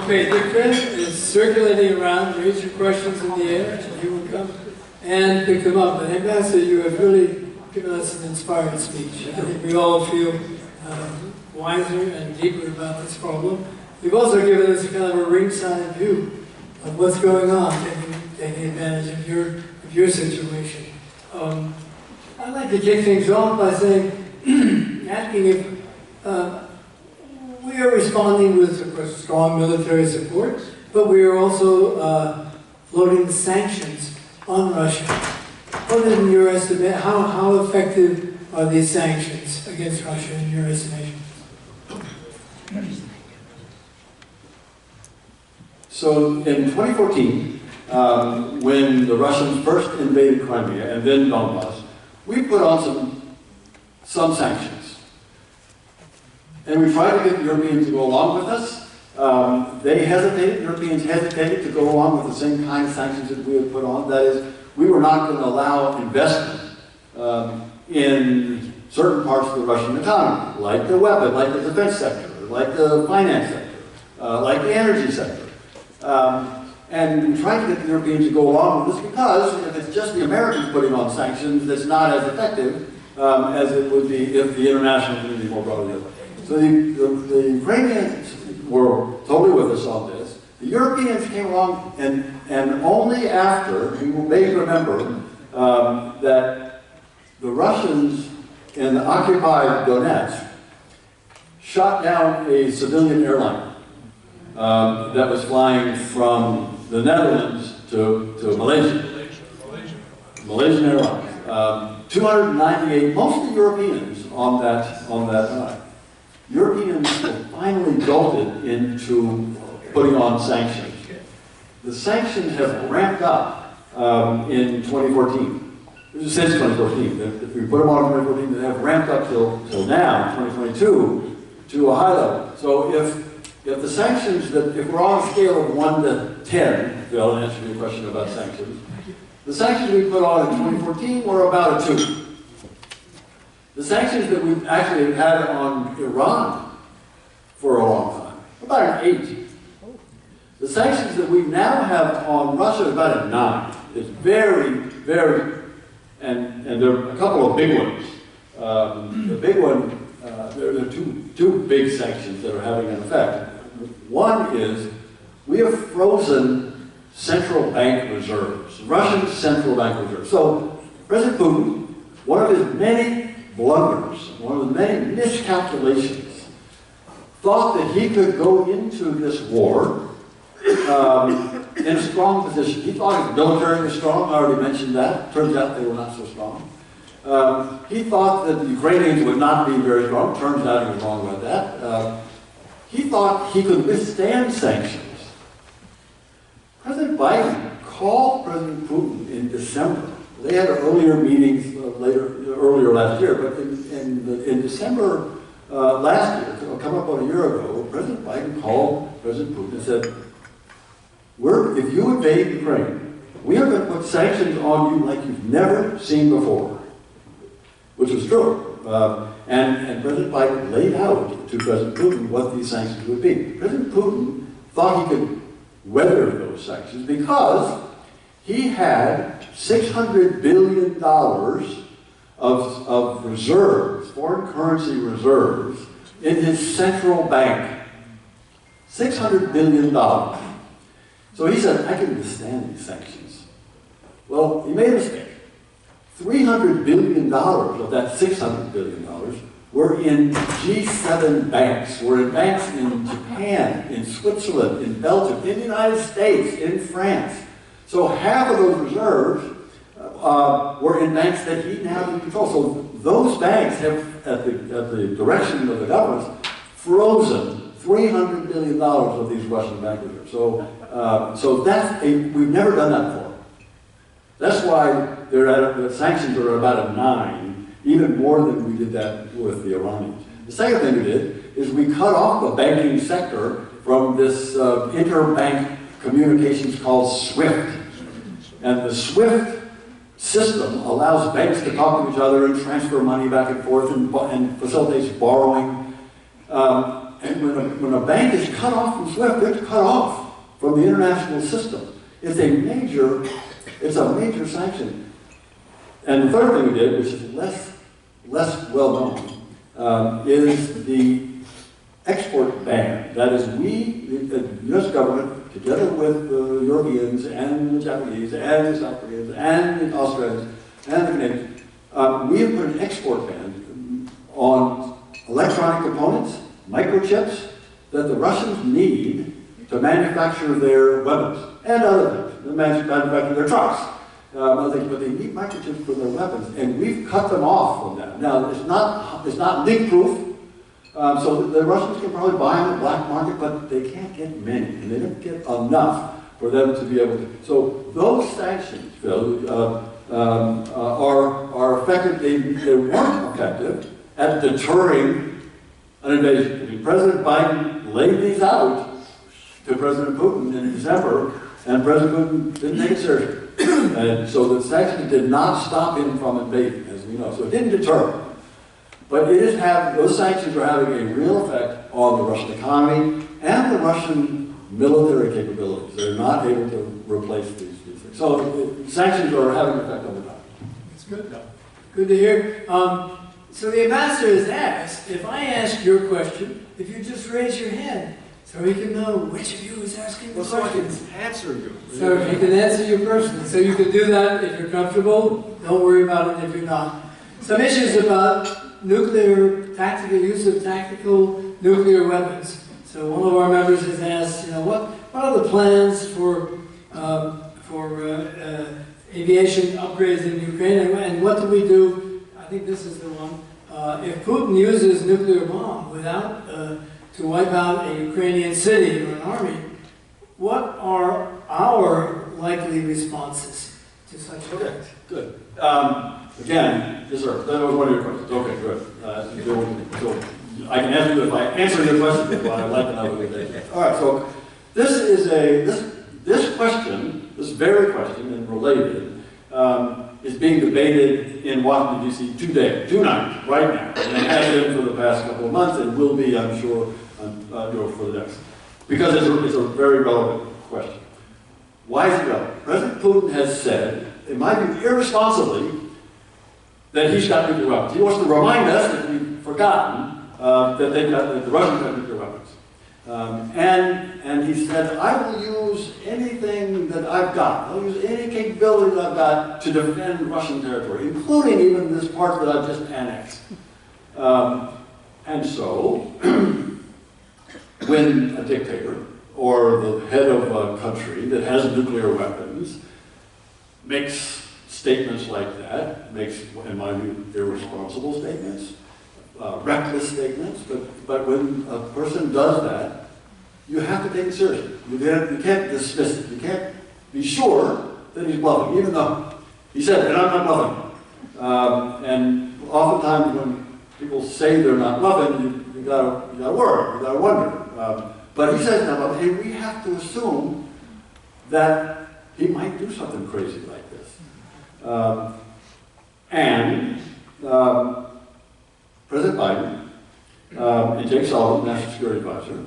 Okay, the pen is circulating around. Raise your questions in the air, and you will come and pick them up. And Ambassador, you have really given us an inspired speech. I think we all feel wiser and deeper about this problem. You've also given us a kind of a ringside view of what's going on, taking advantage of your situation. I'd like to kick things off by saying, asking if we are responding with, of course, strong military support, but we are also floating sanctions on Russia. What is, in your estimate, how effective are these sanctions against Russia in your estimation? So in 2014, when the Russians first invaded Crimea and then Donbass, we put on some sanctions. And we tried to get the Europeans to go along with us. Europeans hesitated to go along with the same kind of sanctions that we had put on. That is, we were not going to allow investment in certain parts of the Russian economy, like the weapon, like the defense sector, like the finance sector, like the energy sector. And we tried to get the Europeans to go along with this because if it's just the Americans putting on sanctions, it's not as effective as it would be if the international community more broadly did. So the Ukrainians were totally with us on this. The Europeans came along, and only after, you may remember, that the Russians in occupied Donetsk shot down a civilian airliner that was flying from the Netherlands to Malaysia. Malaysian Airlines. 298, mostly Europeans on that night. Europeans were finally jolted into putting on sanctions. The sanctions have ramped up in 2014. Since 2014. If we put them on in 2014, they have ramped up till now, 2022, to a high level. So if the sanctions, if we're on a scale of 1 to 10, Phil, to answer your question about sanctions, the sanctions we put on in 2014 were about a 2. The sanctions that we've actually had on Iran for a long time, about an 8. The sanctions that we now have on Russia is about a 9. It's very, very, and there are a couple of big ones. The big one, there are two big sanctions that are having an effect. One is we have frozen central bank reserves, Russian central bank reserves. So President Putin, one of his many blunders, one of the many miscalculations, thought that he could go into this war in a strong position. He thought his military was strong. I already mentioned that. Turns out they were not so strong. He thought that the Ukrainians would not be very strong. Turns out he was wrong about that. He thought he could withstand sanctions. President Biden called President Putin in December. They had earlier meetings earlier last year, but in December last year, come up on a year ago, President Biden called President Putin and said, if you invade Ukraine, we are going to put sanctions on you like you've never seen before, which was true. And President Biden laid out to President Putin what these sanctions would be. President Putin thought he could weather those sanctions because he had $600 billion of reserves, foreign currency reserves, in his central bank. $600 billion. So he said, I can withstand these sanctions. Well, he made a mistake. $300 billion of that $600 billion were in G7 banks, were in banks in Japan, in Switzerland, in Belgium, in the United States, in France. So half of those reserves were in banks that he now controls. So those banks have, at the direction of the government, frozen $300 billion of these Russian bank reserves. So we've never done that before. That's why the sanctions are about a 9, even more than we did that with the Iranians. The second thing we did is we cut off the banking sector from this interbank communications called SWIFT. And the SWIFT system allows banks to talk to each other and transfer money back and forth and facilitates borrowing. And when a bank is cut off from SWIFT, it's cut off from the international system. It's a major sanction. And the third thing we did, which is less well known, is the export ban. That is, the U.S. government, together with the Europeans and the Japanese and the South Koreans and the Australians and the Canadians, we have put an export ban on electronic components, microchips, that the Russians need to manufacture their weapons and other things, to manufacture their trucks. But they need microchips for their weapons, and we've cut them off from that. Now, it's not leak-proof, so the Russians can probably buy on the black market, but they can't get many, and they don't get enough for them to be able to. So those sanctions, Phil, are effective. They weren't effective at deterring an invasion. I mean, President Biden laid these out to President Putin in December, and President Putin didn't take it seriously. And so the sanctions did not stop him from invading, as we know. So it didn't deter him. But those sanctions are having a real effect on the Russian economy and the Russian military capabilities. They're not able to replace these things. So sanctions are having an effect on the economy. That's good, though. Good to hear. So the ambassador has asked, if I ask your question, if you just raise your hand, so he can know which of you is asking the questions. Answer you. So he can answer you personally. So you can do that if you're comfortable. Don't worry about it if you're not. Some issues about nuclear tactical use of tactical nuclear weapons. So one of our members has asked, what are the plans for aviation upgrades in Ukraine, and what do we do? I think this is the one. If Putin uses nuclear bomb to wipe out a Ukrainian city or an army, what are our likely responses to such an act? Good. Again, yes, sir. That was one of your questions. Okay, good. So I can answer you if I answer your question, but I'd like to know what it is. All right. So this is this question, this very question, and related, is being debated in Washington D.C. tonight, right now, and it has been for the past couple of months, and will be, I'm sure, for the next, because it's a very relevant question. Why is it relevant? President Putin has said, in my view, irresponsibly, that he's got nuclear weapons. He wants to remind us that we've forgotten that the Russians have nuclear weapons. And he said, I will use anything that I've got. I'll use any capability that I've got to defend Russian territory, including even this part that I've just annexed. And so, when a dictator or the head of a country that has nuclear weapons makes statements like that, makes, in my view, irresponsible statements, reckless statements, but when a person does that, you have to take it seriously. You can't dismiss it. You can't be sure that he's bluffing, even though he said, and I'm not bluffing. And oftentimes when people say they're not bluffing, you gotta worry, you gotta wonder. But he says no, and we have to assume that he might do something crazy like this. President Biden and Jake Sullivan, National Security Advisor,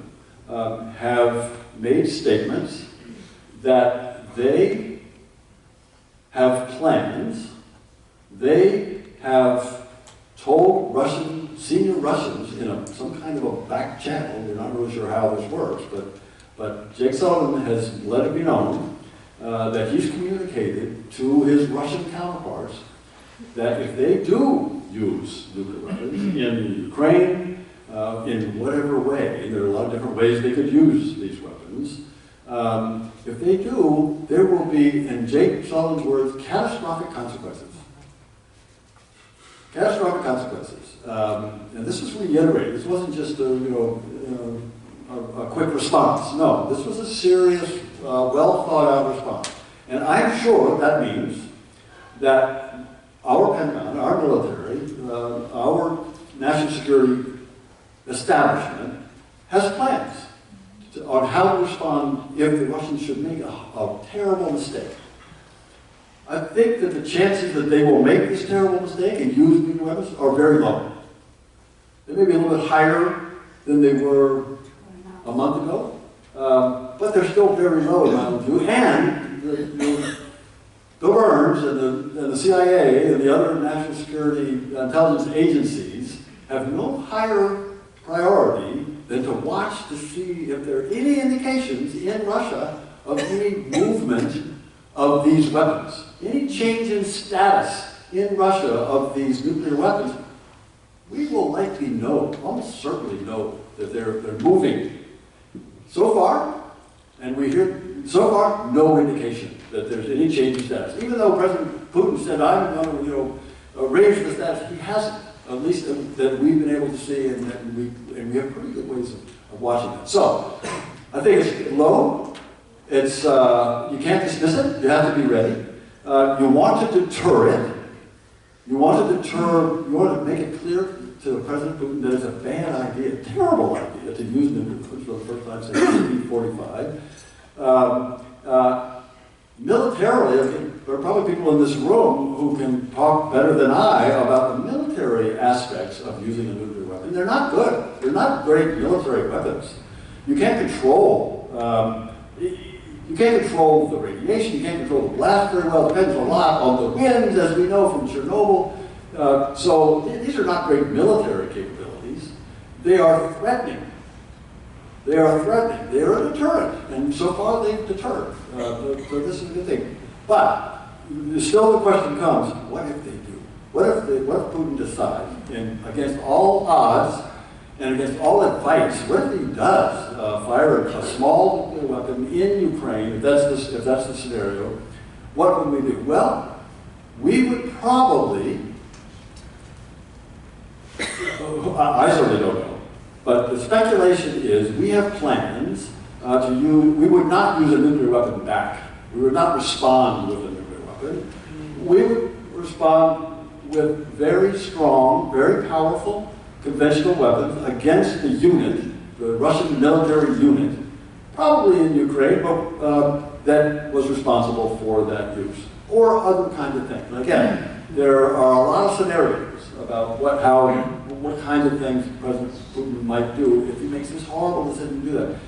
have made statements that they have plans. They have told senior Russians in some kind of a back channel, we're not really sure how this works, but Jake Sullivan has let it be known that he's communicated to his Russian counterparts that if they do use nuclear weapons in Ukraine, in whatever way, there are a lot of different ways they could use these weapons, if they do, there will be, in Jake Sullivan's words, catastrophic consequences. Catastrophic consequences. And this was reiterated. This wasn't just a quick response. No, this was a serious, well thought out response. And I'm sure that means that our Pentagon, our military, our national security establishment has plans on how to respond if the Russians should make a terrible mistake. I think that the chances that they will make this terrible mistake and use nuclear weapons are very low. They may be a little bit higher than they were a month ago, but they're still very low in my view. And the Burns and the CIA and the other national security intelligence agencies have no higher priority than to watch to see if there are any indications in Russia of any movement of these weapons. Any change in status in Russia of these nuclear weapons, we will likely know, almost certainly know, that they're moving. So far, and we hear, so far, no indication that there's any change in status. Even though President Putin said, I'm going to raise the status, he hasn't, at least that we've been able to see, and we have pretty good ways of watching that. So, I think it's low. It's, you can't dismiss it, you have to be ready. You want to deter it. You want to make it clear to President Putin that it's a bad idea, a terrible idea to use nuclear weapons for the first time since 1945. Militarily, I think there are probably people in this room who can talk better than I about the military aspects of using a nuclear weapon. They're not good. They're not great military weapons. You can't control the radiation, you can't control the blast very well. It depends a lot on the winds, as we know from Chernobyl. So these are not great military capabilities. They are threatening. They are threatening. They are a deterrent. And so far they've deterred. So this is a good thing. But still the question comes, what if they do? What if Putin decides, against all odds and against all advice, what if he does fire a small nuclear weapon in Ukraine, if that's the scenario, what would we do? Well, we would probably, I certainly don't know, but the speculation is we have plans to use, we would not use a nuclear weapon back. We would not respond with a nuclear weapon. We would respond with very strong, very powerful conventional weapons against the unit, the Russian military unit, probably in Ukraine, but that was responsible for that use, or other kinds of things. And again, there are a lot of scenarios about what kinds of things President Putin might do if he makes this horrible decision to do that.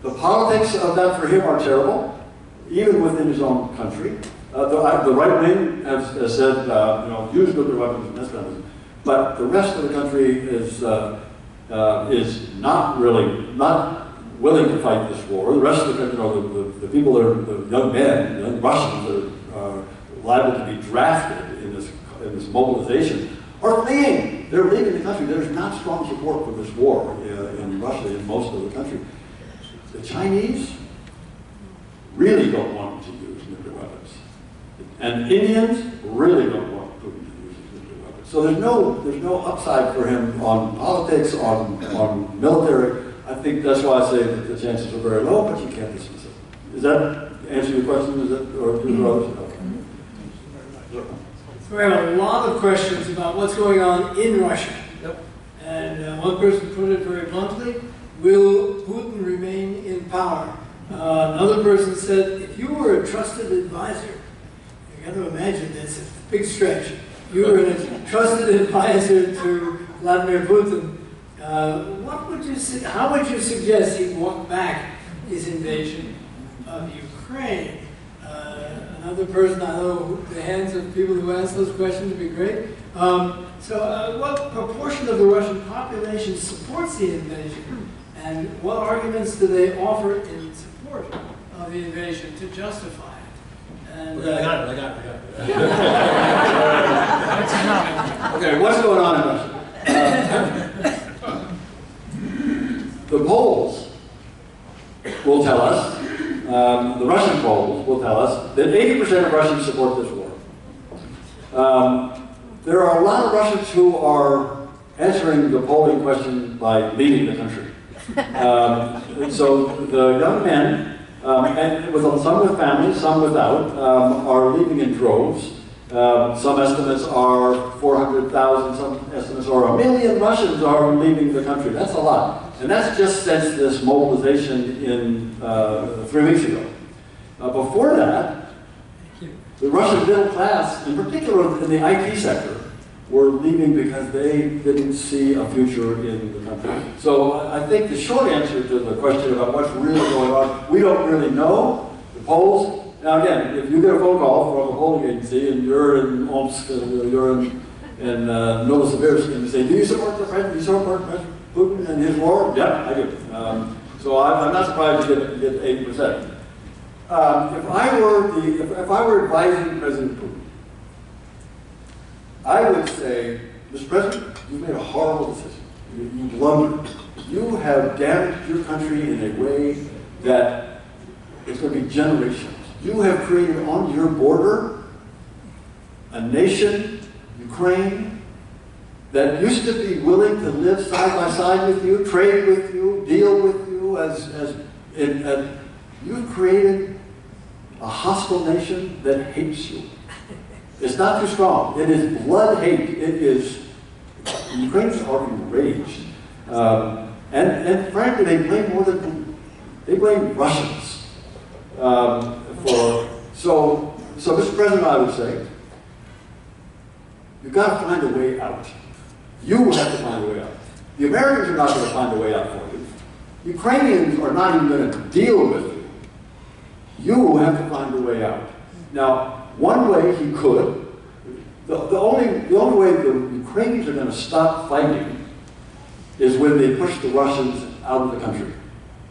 The politics of that for him are terrible, even within his own country. The right wing has said, use nuclear weapons and this kind of thing. But the rest of the country is not willing to fight this war. The rest of the country, the people that are the young men, young Russians that are liable to be drafted in this mobilization, are fleeing. They're leaving the country. There's not strong support for this war in Russia, in most of the country. The Chinese really don't want to use nuclear weapons. And Indians really don't want Putin to use nuclear weapons. So there's no upside for him on politics, on military. I think that's why I say that the chances are very low, but you can't dismiss it. Does that answer your question? Is that, or do there others? Okay. So we have a lot of questions about what's going on in Russia. Yep. And one person put it very bluntly, will Putin remain in power? Another person said, if you were a trusted advisor, you got to imagine this, it's a big stretch. You were a trusted advisor to Vladimir Putin. What would you say, how would you suggest he walk back his invasion of Ukraine? Another person, I know the hands of people who ask those questions would be great. What proportion of the Russian population supports the invasion? And what arguments do they offer in support of the invasion to justify it? And, I got it. Okay, what's going on in Russia? The polls will tell us, the Russian polls will tell us that 80% of Russians support this war. There are a lot of Russians who are answering the polling question by leaving the country. So the young men, and some with families, some without, are leaving in droves. Some estimates are 400,000, some estimates are 1 million Russians are leaving the country. That's a lot. And that's just since this mobilization in 3 weeks ago. Before that, the Russian middle class, in particular in the IT sector, were leaving because they didn't see a future in the country. So I think the short answer to the question about what's really going on, we don't really know. The polls, now again, if you get a phone call from a polling agency and you're in Omsk, you're in Novosibirsk, and you say, do you support the president? Do you support President Putin and his war? Yeah, I do. So I'm not surprised you get 80%. If I were advising President Putin, I would say, Mr. President, you made a horrible decision. You blundered. You have damaged your country in a way that it's going to be generations. You have created on your border a nation, Ukraine, that used to be willing to live side by side with you, trade with you, deal with you, you've created a hostile nation that hates you. It's not too strong. It is blood hate. It is, the Ukrainians are enraged. And frankly, they blame Russians so Mr. President, I would say, you've got to find a way out. You have to find a way out. The Americans are not going to find a way out for you. Ukrainians are not even going to deal with you. You have to find a way out. Now, one way he could, the only way the Ukrainians are going to stop fighting is when they push the Russians out of the country.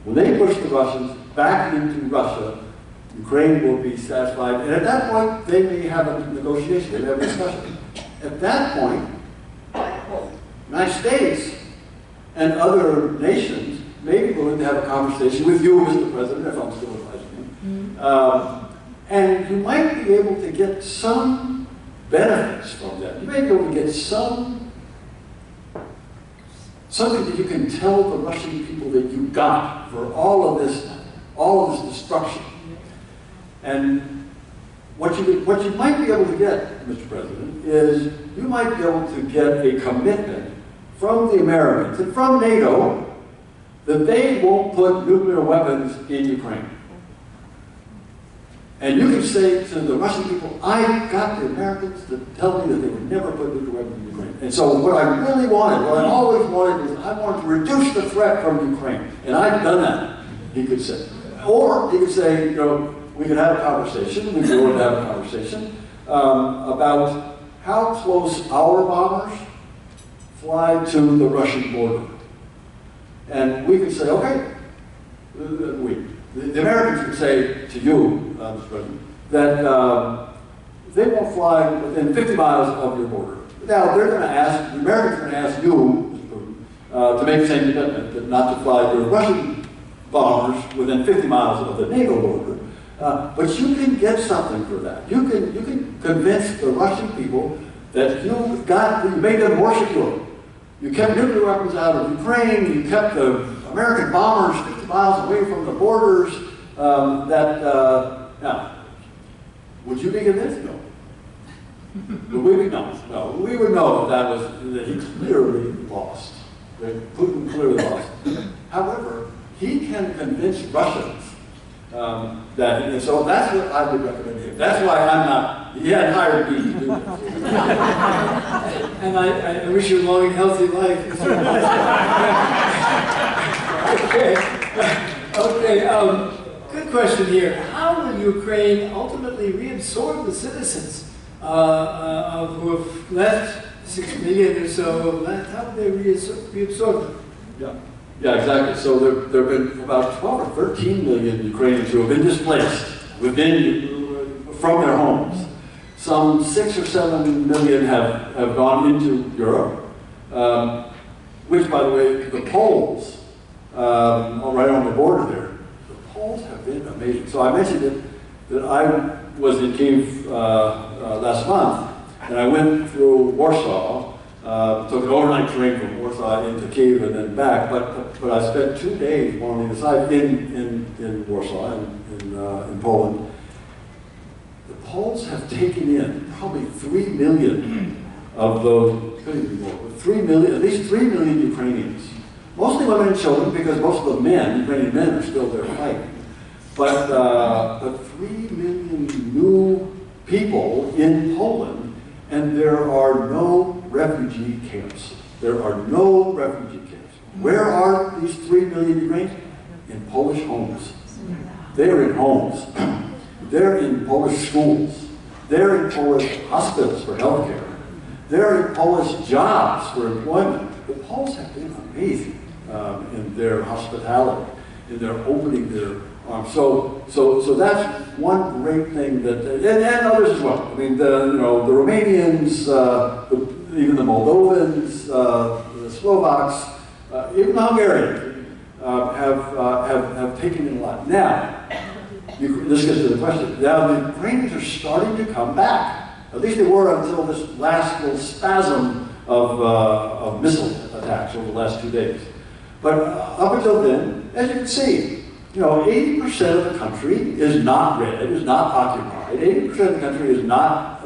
When they push the Russians back into Russia, Ukraine will be satisfied, and at that point, they may have a negotiation, they may have a discussion. At that point, the United States and other nations may be willing to have a conversation with you, Mr. President, if I'm still advising you. And you might be able to get some benefits from that. You may be able to get something that you can tell the Russian people that you got for all of this destruction. And what you might be able to get, Mr. President, is you might be able to get a commitment from the Americans and from NATO that they won't put nuclear weapons in Ukraine. And you can say to the Russian people, I got the Americans to tell me that they would never put nuclear weapons in Ukraine. And so what I really wanted, what I always wanted, was I wanted to reduce the threat from Ukraine. And I've done that, he could say. Or he could say, you know, we could have a conversation, we could have a conversation about how close our bombers fly to the Russian border. And we could say, okay, the Americans could say to you, Mr. President, that they won't fly within 50 miles of your border. Now, they're going to ask, the Americans are going to ask you, Mr. President, to make the same commitment, that not to fly your Russian bombers within 50 miles of the NATO border. But you can get something for that. You can convince the Russian people that you made them more secure. You kept nuclear weapons out of Ukraine, you kept the American bombers 50 miles away from the borders. Now, would you be convinced? No. Would we be? No. We would know that he clearly lost. That Putin clearly lost. However, he can convince Russians and so that's what I would recommend him. That's why I'm not, he hadn't hired me to do this. And I wish you a long and healthy life. Okay, good question here. How will Ukraine ultimately reabsorb the citizens who have left, 6 million or so have left? How will they reabsorb them? Yeah, exactly. So there have been about 12 or 13 million Ukrainians who have been displaced from their homes. Some 6 or 7 million have gone into Europe, which, by the way, the Poles, right on the border there, the Poles have been amazing. So I mentioned that I was in Kyiv last month, and I went through Warsaw. Took an overnight train from Warsaw into Kyiv and then back, but I spent 2 days on the other side in Warsaw, in Poland. The Poles have taken in probably 3 million of those, couldn't be more, 3 million, at least 3 million Ukrainians. Mostly women and children, because most of the Ukrainian men are still there fighting. But 3 million new people in Poland, and there are no refugee camps. There are no refugee camps. Where are these 3 million Ukrainians? In Polish homes. They're in homes. They're in Polish schools. They're in Polish hospitals for healthcare. They're in Polish jobs for employment. The Poles have been amazing in their hospitality, in their opening their arms. So that's one great thing that, and others as well. I mean, the Romanians, even the Moldovans, the Slovaks, even the Hungarians have taken in a lot. Now, this gets to the question. Now the Ukrainians are starting to come back. At least they were until this last little spasm of missile attacks over the last 2 days. But up until then, as you can see, 80% of the country is not red, is not occupied. 80% of the country is not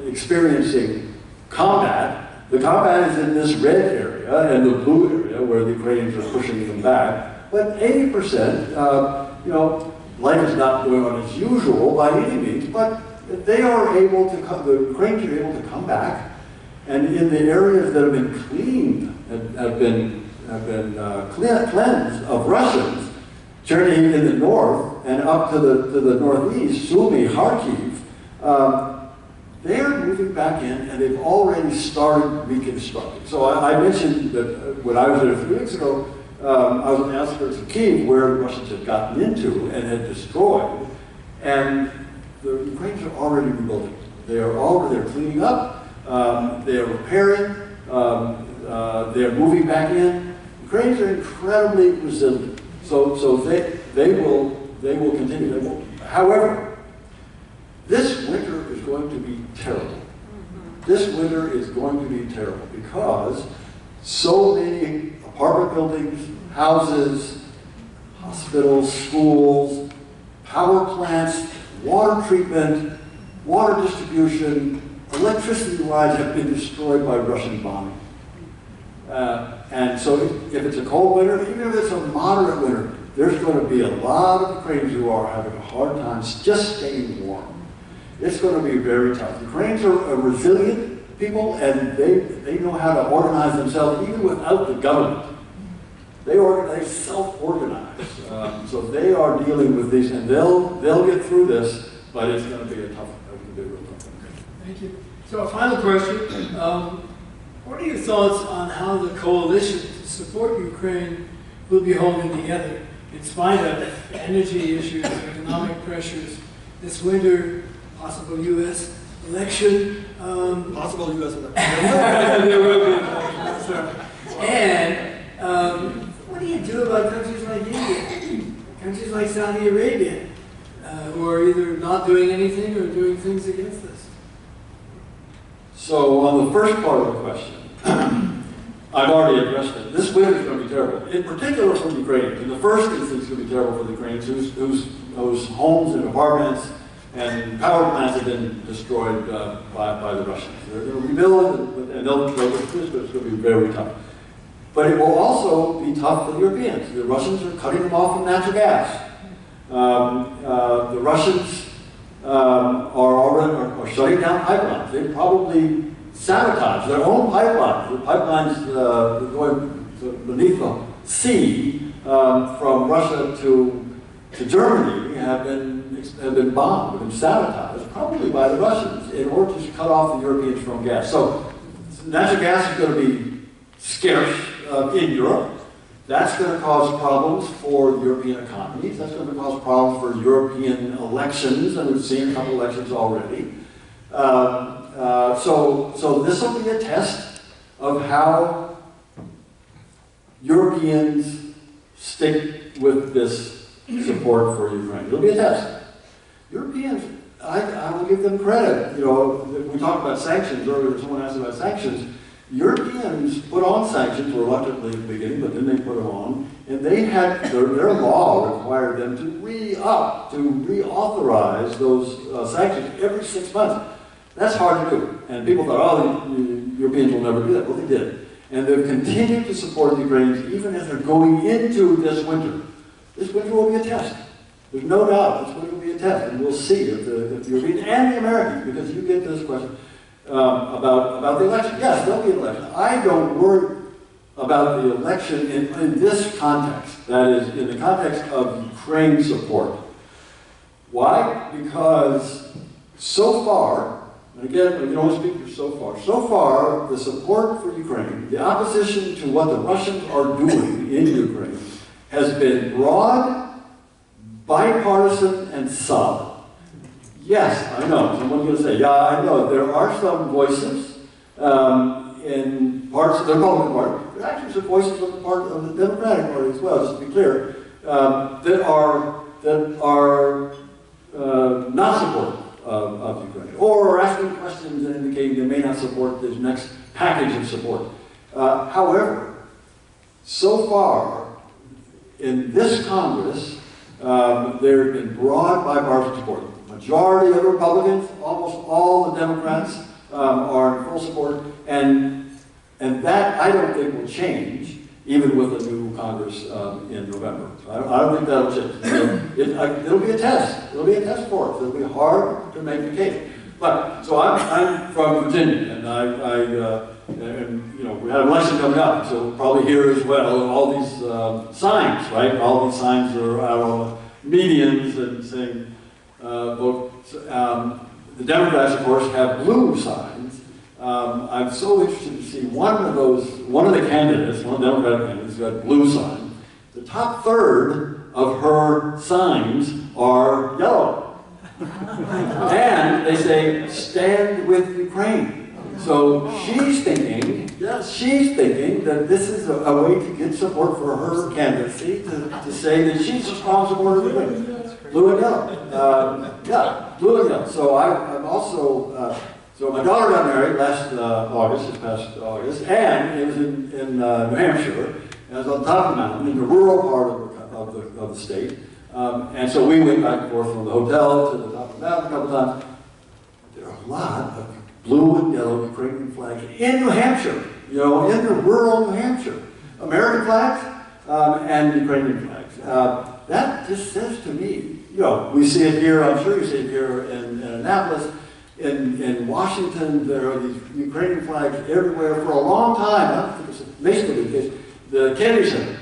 experiencing combat. The combat is in this red area and the blue area where the Ukrainians are pushing them back. But 80%, life is not going on as usual by any means, but they are able to the Ukrainians are able to come back, and in the areas that have been cleaned, have been cleansed of Russians, Chernihiv in the north and up to the northeast, Sumy, Kharkiv, they're moving back in, and they've already started reconstructing. So I mentioned that when I was there 3 weeks ago, I was on the outskirts of Kyiv, where the Russians had gotten into and had destroyed, and the Ukrainians are already rebuilding. They're cleaning up, they're repairing, they're moving back in. Ukrainians are incredibly resilient, so they will continue. However, this winter is going to be terrible. This winter is going to be terrible because so many apartment buildings, houses, hospitals, schools, power plants, water treatment, water distribution, electricity lines have been destroyed by Russian bombing. And so if it's a cold winter, even if it's a moderate winter, there's going to be a lot of Ukrainians who are having a hard time just staying warm. It's going to be very tough. Ukrainians are a resilient people, and they know how to organize themselves even without the government. They self-organize. So they are dealing with these, and they'll get through this, but it's going to be a tough one. Thank you. So a final question. What are your thoughts on how the coalition to support Ukraine will be holding together in spite of energy issues, economic pressures, this winter, possible U.S. election? Possible U.S. election. There will be an election, sorry. And what do you do about countries like India, countries like Saudi Arabia, who are either not doing anything or doing things against us? So on the first part of the question, I've already addressed it. This winter is going to be terrible, in particular for the Ukrainians. In the first instance, it's going to be terrible for the Ukrainians whose homes and apartments and power plants have been destroyed by the Russians. They're going to rebuild, and they'll go through this, but it's going to be very tough. But it will also be tough for the Europeans. The Russians are cutting them off from natural gas. The Russians are shutting down pipelines. They probably sabotage their own pipelines. The pipelines going beneath the sea from Russia to Germany have been bombed, have been sabotaged, probably by the Russians, in order to cut off the Europeans from gas. So natural gas is going to be scarce in Europe. That's going to cause problems for European economies. That's going to cause problems for European elections, and we've seen a couple elections already. So this will be a test of how Europeans stick with this support for Ukraine. It'll be a test. Europeans, I will give them credit. You know, we talked about sanctions earlier. Someone asked about sanctions. Europeans put on sanctions reluctantly at the beginning, but then they put them on, and they had their law required them to reauthorize those sanctions every 6 months. That's hard to do, and people thought, oh, the Europeans will never do that. Well, they did, and they've continued to support the Ukrainians even as they're going into this winter. This winter will be a test. There's no doubt this winter will be a test, and we'll see if the Europeans and the Americans, because you get this question. About the election. Yes, there'll be an election. I don't worry about the election in this context, that is, in the context of Ukraine support. Why? Because so far, and again, we can only speak for so far, the support for Ukraine, the opposition to what the Russians are doing in Ukraine, has been broad, bipartisan, and solid. Yes, I know. Someone's going to say, yeah, I know. There are some voices in parts of the Republican Party. There are actually some voices on the part of the Democratic Party as well, just to be clear, that are not supportive of Ukraine, or are asking questions and indicating they may not support this next package of support. However, so far in this Congress, there has been broad bipartisan support. Majority of Republicans, almost all the Democrats are in full support, and that I don't think will change, even with a new Congress in November. I don't think that'll change. It'll be a test. It'll be a test for us. It'll be hard to make the case. But so I'm from Virginia, and you know we had an election coming up, so we'll probably hear as well all these signs, right? All these signs are out on the medians and saying. The Democrats, of course, have blue signs. I'm so interested to see one of the candidates, one of the Democratic candidates, who had blue sign. top third of her signs are yellow. And they say, stand with Ukraine. So she's thinking, yes, she's thinking that this is a way to get support for her candidacy, to say that she's a strong supporter of Ukraine. Blue and yellow. Yeah, blue and yellow. So I'm also, so my daughter got married last August, this past August, and it was in New Hampshire. It was on top of the mountain, in the rural part of the state. And so we went back and forth from the hotel to the top of the mountain a couple times. There are a lot of blue and yellow Ukrainian flags in New Hampshire, in the rural New Hampshire. American flags and Ukrainian flags. That just says to me, we see it here, I'm sure you see it here in Annapolis. In Washington, there are these Ukrainian flags everywhere for a long time. I don't think it's basically the case. The Kennedy Center,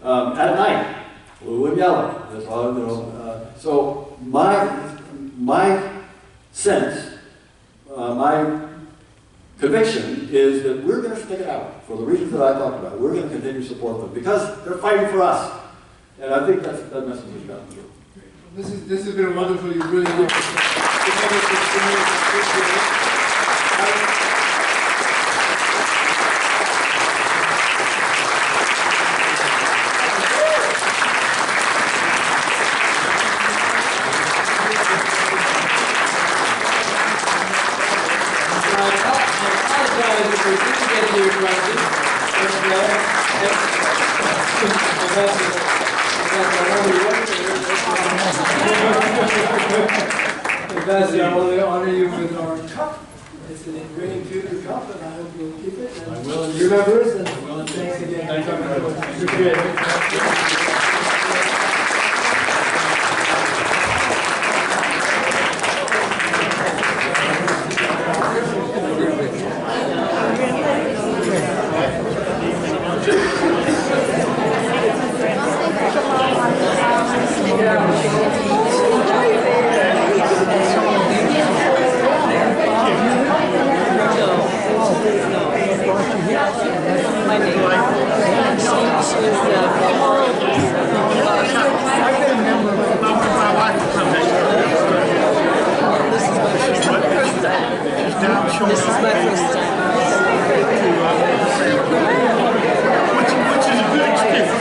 at night, blue and yellow. That's all, so my sense, my conviction is that we're going to stick it out for the reasons that I talked about. We're going to continue to support them because they're fighting for us. And I think that message has gotten through. This has been wonderful. You really did. Ambassador, I want to honor you with our cup. It's an engraved pewter cup, and I hope you'll keep it. And I will. Remember us, and thanks again. Thank you very much. Appreciate it. This is my first time. Which is a good experience.